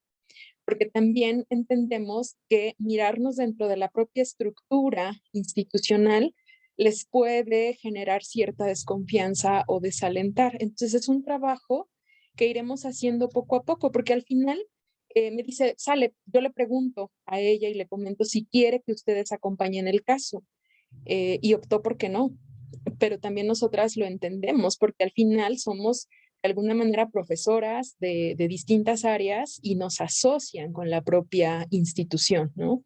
porque también entendemos que mirarnos dentro de la propia estructura institucional les puede generar cierta desconfianza o desalentar. Entonces es un trabajo que iremos haciendo poco a poco, porque al final me dice, sale, yo le pregunto a ella y le comento si quiere que ustedes acompañen el caso, y optó porque no, pero también nosotras lo entendemos porque al final somos de alguna manera profesoras de distintas áreas y nos asocian con la propia institución, ¿no?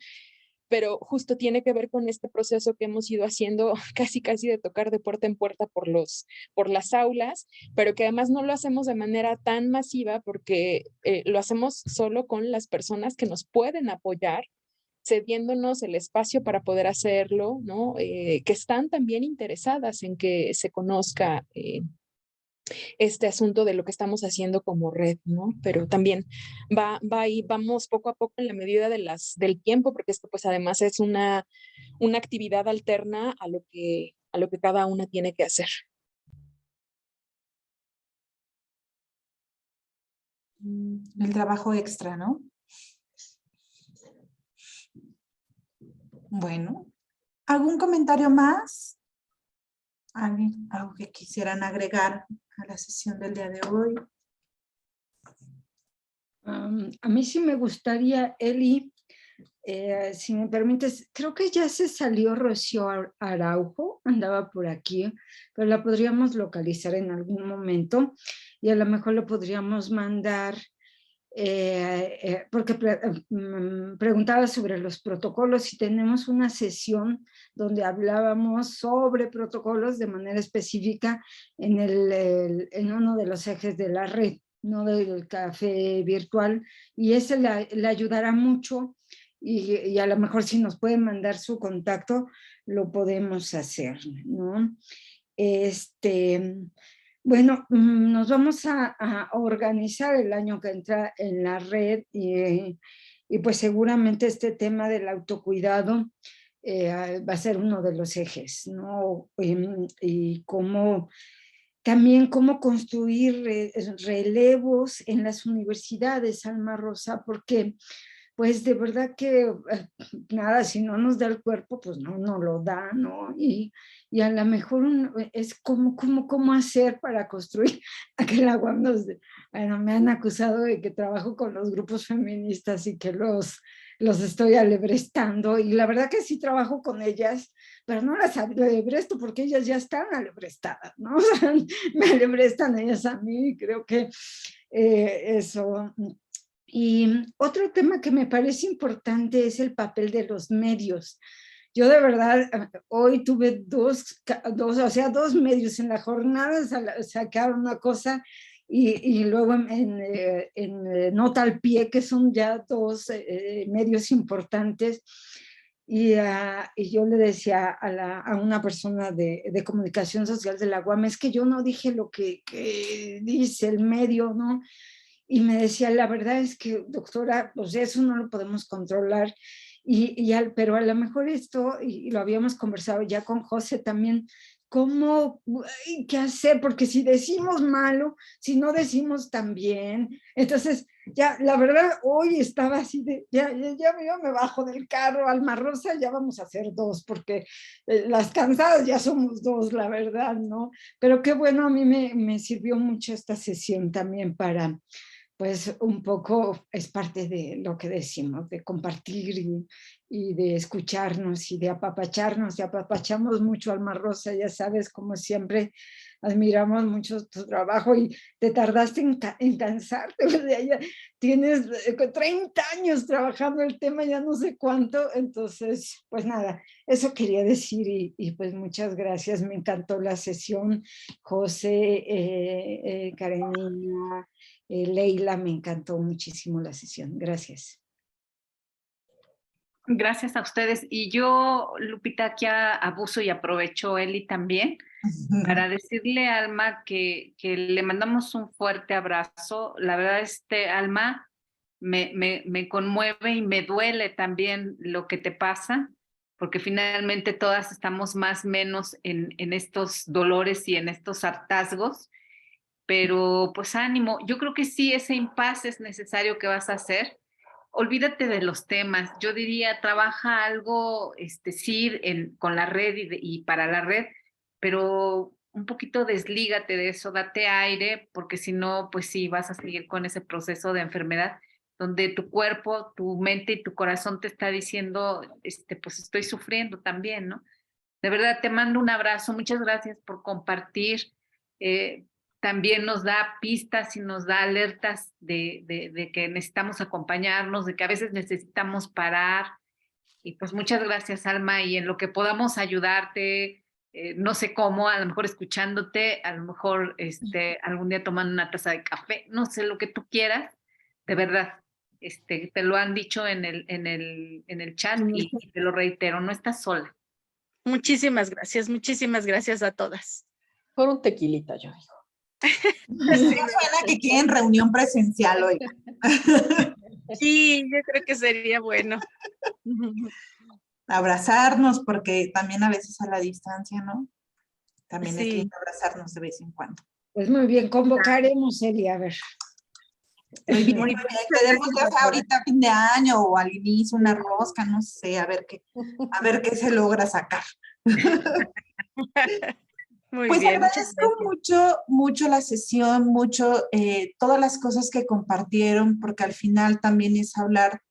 Pero justo tiene que ver con este proceso que hemos ido haciendo casi de tocar de puerta en puerta por las aulas, pero que además no lo hacemos de manera tan masiva porque lo hacemos solo con las personas que nos pueden apoyar, cediéndonos el espacio para poder hacerlo, ¿no? Que están también interesadas en que se conozca este asunto de lo que estamos haciendo como red, ¿no? Pero también va ahí, vamos poco a poco en la medida del tiempo, porque esto pues además es una actividad alterna a lo que cada una tiene que hacer. El trabajo extra, ¿no? Bueno, ¿algún comentario más? ¿Alguien, algo que quisieran agregar a la sesión del día de hoy? A mí sí me gustaría, Eli, si me permites, creo que ya se salió Rocío Araujo, andaba por aquí, pero la podríamos localizar en algún momento y a lo mejor lo podríamos mandar, porque preguntaba sobre los protocolos y tenemos una sesión donde hablábamos sobre protocolos de manera específica en uno de los ejes de la red, no del café virtual, y ese le ayudará mucho y a lo mejor si nos pueden mandar su contacto, lo podemos hacer, ¿no? Bueno, nos vamos a organizar el año que entra en la red y pues seguramente este tema del autocuidado va a ser uno de los ejes, ¿no? Y también cómo construir relevos en las universidades, Alma Rosa, porque pues de verdad que nada, si no nos da el cuerpo, pues no lo da, ¿no? Y a lo mejor es cómo hacer para construir aquel agua. Bueno, me han acusado de que trabajo con los grupos feministas y que los estoy alebrestando, y la verdad que sí trabajo con ellas, pero no las alebresto porque ellas ya están alebrestadas, ¿no? O sea, me alebrestan ellas a mí, creo que eso. Y otro tema que me parece importante es el papel de los medios. Yo de verdad hoy tuve dos medios en la jornada, sacaron una cosa y luego en Nota al Pie, que son ya dos medios importantes. Y yo le decía a una persona de comunicación social de la UAM, es que yo no dije lo que dice el medio, ¿no? Y me decía, la verdad es que, doctora, pues eso no lo podemos controlar, pero a lo mejor esto, y lo habíamos conversado ya con José también, ¿qué hacer? Porque si decimos malo, si no decimos tan bien, entonces ya, la verdad, hoy estaba así de, ya yo me bajo del carro, Alma Rosa, ya vamos a hacer dos, porque las cansadas ya somos dos, la verdad, ¿no? Pero qué bueno, a mí me sirvió mucho esta sesión también para, pues un poco es parte de lo que decimos, de compartir y de escucharnos y de apapacharnos, y apapachamos mucho, Alma Rosa, ya sabes, como siempre, admiramos mucho tu trabajo y te tardaste en cansarte, o sea, ya tienes 30 años trabajando el tema, ya no sé cuánto, entonces, pues nada, eso quería decir y pues muchas gracias, me encantó la sesión, José, Karenina, Leila, me encantó muchísimo la sesión. Gracias. Gracias a ustedes. Y yo, Lupita, aquí abuso y aprovecho, Eli, también, para decirle a Alma que le mandamos un fuerte abrazo. La verdad, Alma, me conmueve y me duele también lo que te pasa, porque finalmente todas estamos más o menos en estos dolores y en estos hartazgos. Pero pues ánimo, yo creo que sí, ese impasse es necesario que vas a hacer. Olvídate de los temas, yo diría, trabaja algo, sí, con la red y para la red, pero un poquito deslígate de eso, date aire, porque si no, pues sí, vas a seguir con ese proceso de enfermedad, donde tu cuerpo, tu mente y tu corazón te está diciendo, pues estoy sufriendo también, ¿no? De verdad, te mando un abrazo, muchas gracias por compartir. También nos da pistas y nos da alertas de que necesitamos acompañarnos, de que a veces necesitamos parar. Y pues muchas gracias, Alma, y en lo que podamos ayudarte, no sé cómo, a lo mejor escuchándote, a lo mejor algún día tomando una taza de café, no sé, lo que tú quieras, de verdad. Te lo han dicho en el chat y te lo reitero, no estás sola. Muchísimas gracias a todas. Por un tequilita, yo digo. No suena que quieren reunión presencial hoy. Sí, yo creo que sería bueno. Abrazarnos, porque también a veces a la distancia, ¿no? También es Sí. lindo abrazarnos de vez en cuando. Pues muy bien, convocaremos, Eli, a ver. Muy bien, queremos ya sea ahorita a fin de año o al inicio una rosca, no sé, a ver qué se logra sacar. Muy Pues bien, muchas agradezco mucho la sesión, todas las cosas que compartieron, porque al final también es hablar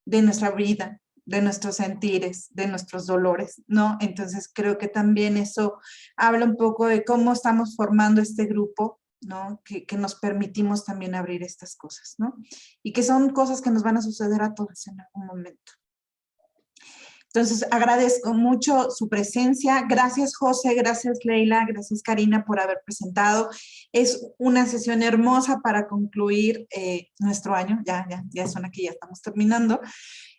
de nuestra vida, de nuestros sentires, de nuestros dolores, ¿no? Entonces creo que también eso habla un poco de cómo estamos formando este grupo, ¿no? Que nos permitimos también abrir estas cosas, ¿no? Y que son cosas que nos van a suceder a todos en algún momento. Entonces, agradezco mucho su presencia. Gracias, José, gracias, Leila, gracias, Karina, por haber presentado. Es una sesión hermosa para concluir nuestro año. Ya suena que ya estamos terminando.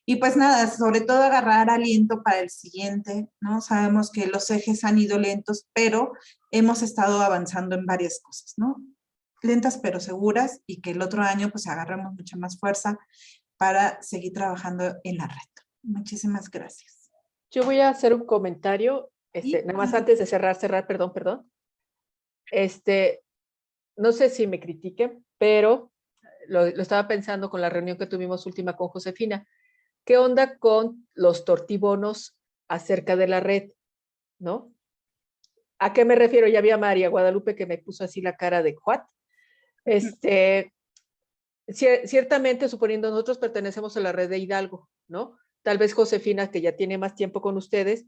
Y pues nada, sobre todo agarrar aliento para el siguiente, ¿no? Sabemos que los ejes han ido lentos, pero hemos estado avanzando en varias cosas, ¿no? Lentas pero seguras, y que el otro año pues agarremos mucha más fuerza para seguir trabajando en la red. Muchísimas gracias. Yo voy a hacer un comentario, Sí. nada más antes de cerrar, perdón. No sé si me critiquen, pero lo estaba pensando con la reunión que tuvimos última con Josefina. ¿Qué onda con los tortibonos acerca de la red? ¿No? ¿A qué me refiero? Ya había María Guadalupe que me puso así la cara de ¿what? Ciertamente, suponiendo nosotros pertenecemos a la red de Hidalgo, ¿no? Tal vez Josefina, que ya tiene más tiempo con ustedes,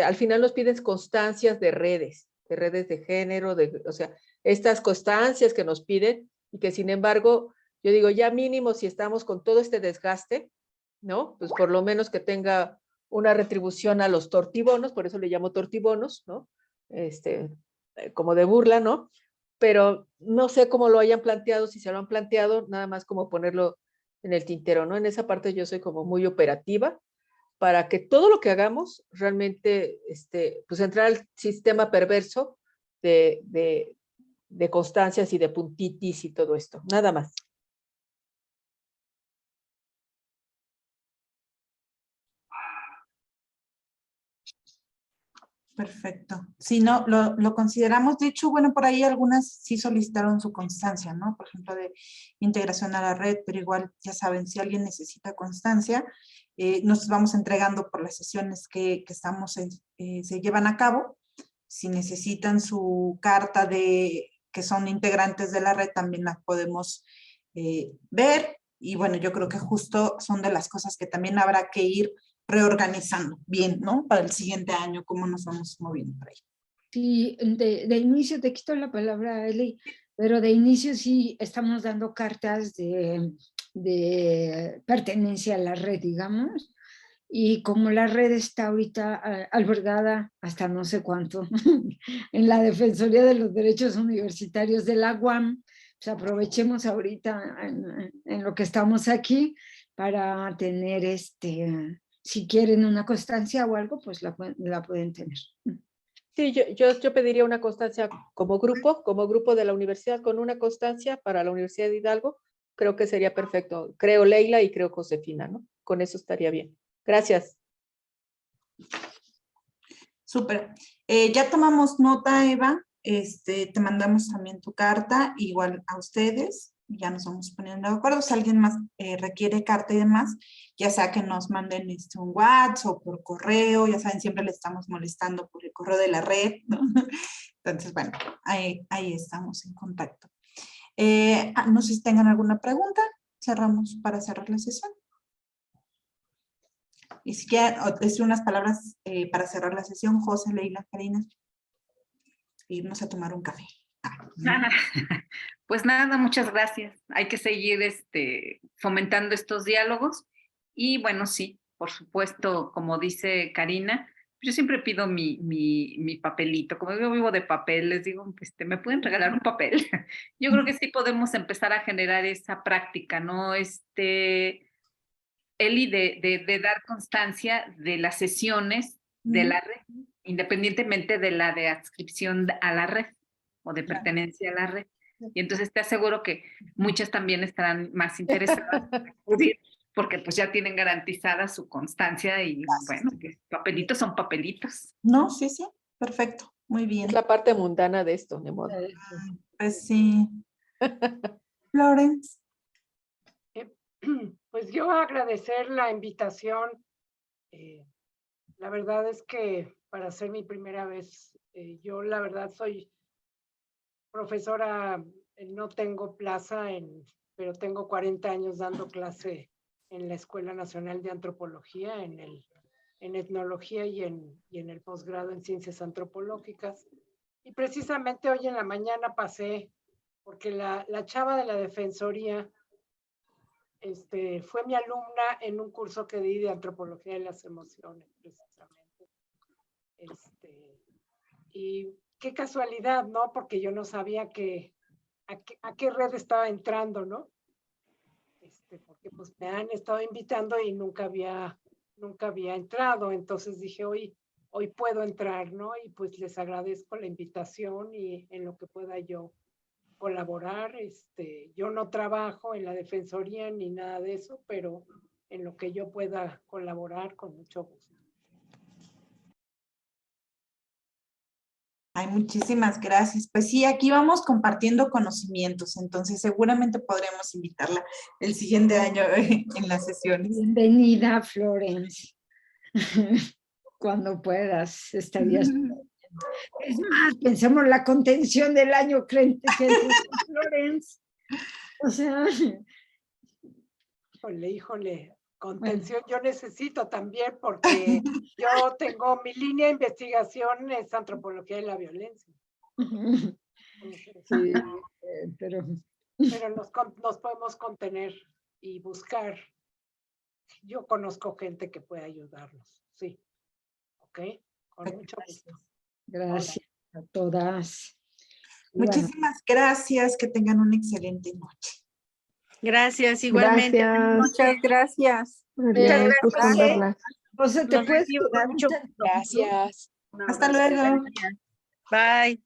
al final nos piden constancias de redes de género, o sea, estas constancias que nos piden y que sin embargo, yo digo, ya mínimo si estamos con todo este desgaste, ¿no? Pues por lo menos que tenga una retribución a los tortibonos, por eso le llamo tortibonos, ¿no? Como de burla, ¿no? Pero no sé cómo lo hayan planteado, si se lo han planteado, nada más como ponerlo en el tintero, ¿no? En esa parte yo soy como muy operativa para que todo lo que hagamos realmente, pues entrar al sistema perverso de constancias y de puntitis y todo esto, nada más. Perfecto. Si no, lo consideramos. De hecho, bueno, por ahí algunas sí solicitaron su constancia, ¿no? Por ejemplo, de integración a la red, pero igual, ya saben, si alguien necesita constancia, nos vamos entregando por las sesiones que se llevan a cabo. Si necesitan su carta de que son integrantes de la red, también la podemos ver. Y bueno, yo creo que justo son de las cosas que también habrá que ir reorganizando bien, ¿no? Para el siguiente año, cómo nos vamos moviendo por ahí. Sí, de inicio te quito la palabra, Eli, pero de inicio sí estamos dando cartas de pertenencia a la red, digamos, y como la red está ahorita albergada hasta no sé cuánto en la Defensoría de los Derechos Universitarios de la UAM, pues aprovechemos ahorita en lo que estamos aquí para tener si quieren una constancia o algo, pues la pueden tener. Sí, yo pediría una constancia como grupo de la universidad, con una constancia para la Universidad de Hidalgo, creo que sería perfecto. Creo Leila y creo Josefina, ¿no? Con eso estaría bien. Gracias. Súper. Ya tomamos nota, Eva. Te mandamos también tu carta, igual a ustedes. Ya nos vamos poniendo de acuerdo. Si alguien más requiere carta y demás, ya sea que nos manden un WhatsApp o por correo, ya saben, siempre le estamos molestando por el correo de la red, ¿no? Entonces, bueno, ahí estamos en contacto. No sé si tengan alguna pregunta. Cerramos para cerrar la sesión. Y si quieren decir unas palabras para cerrar la sesión, José, Leila, Karina. Irnos a tomar un café. Pues nada, muchas gracias. Hay que seguir fomentando estos diálogos. Y bueno, sí, por supuesto, como dice Karina, yo siempre pido mi papelito. Como yo vivo de papel, les digo, ¿me pueden regalar un papel? Yo creo que sí podemos empezar a generar esa práctica, ¿no? Eli, de dar constancia de las sesiones de la red, independientemente de la de adscripción a la red, o de pertenencia a la red. Y entonces te aseguro que muchas también estarán más interesadas en acudir, porque pues ya tienen garantizada su constancia y bueno, que papelitos son papelitos. No, sí, sí, perfecto, muy bien. Es la parte mundana de esto, de modo. Pues sí. Florence. Pues yo agradecer la invitación. La verdad es que para ser mi primera vez, yo la verdad soy profesora, no tengo plaza, pero tengo 40 años dando clase en la Escuela Nacional de Antropología, en etnología y en el posgrado en ciencias antropológicas. Y precisamente hoy en la mañana pasé, porque la chava de la Defensoría fue mi alumna en un curso que di de antropología de las emociones, precisamente. Y qué casualidad, ¿no? Porque yo no sabía a qué red estaba entrando, ¿no? Porque pues me han estado invitando y nunca había entrado. Entonces dije, hoy puedo entrar, ¿no? Y pues les agradezco la invitación y en lo que pueda yo colaborar. Yo no trabajo en la Defensoría ni nada de eso, pero en lo que yo pueda colaborar, con mucho gusto. Ay, muchísimas gracias. Pues sí, aquí vamos compartiendo conocimientos, entonces seguramente podremos invitarla el siguiente año en las sesiones. Bienvenida, Florence. Cuando puedas, estarías. Es más, pensemos la contención del año que Florence. O sea. Híjole, contención yo necesito también, porque yo tengo mi línea de investigación, es antropología de la violencia. Sí, pero nos podemos contener y buscar. Yo conozco gente que puede ayudarnos, sí. ¿Ok? Con mucho gusto. Gracias a todas. Muchísimas gracias, que tengan una excelente noche. Gracias, igualmente. Muchas gracias. Muchas gracias. O sea, te puedes quedar mucho. Gracias. Hasta luego. Bye.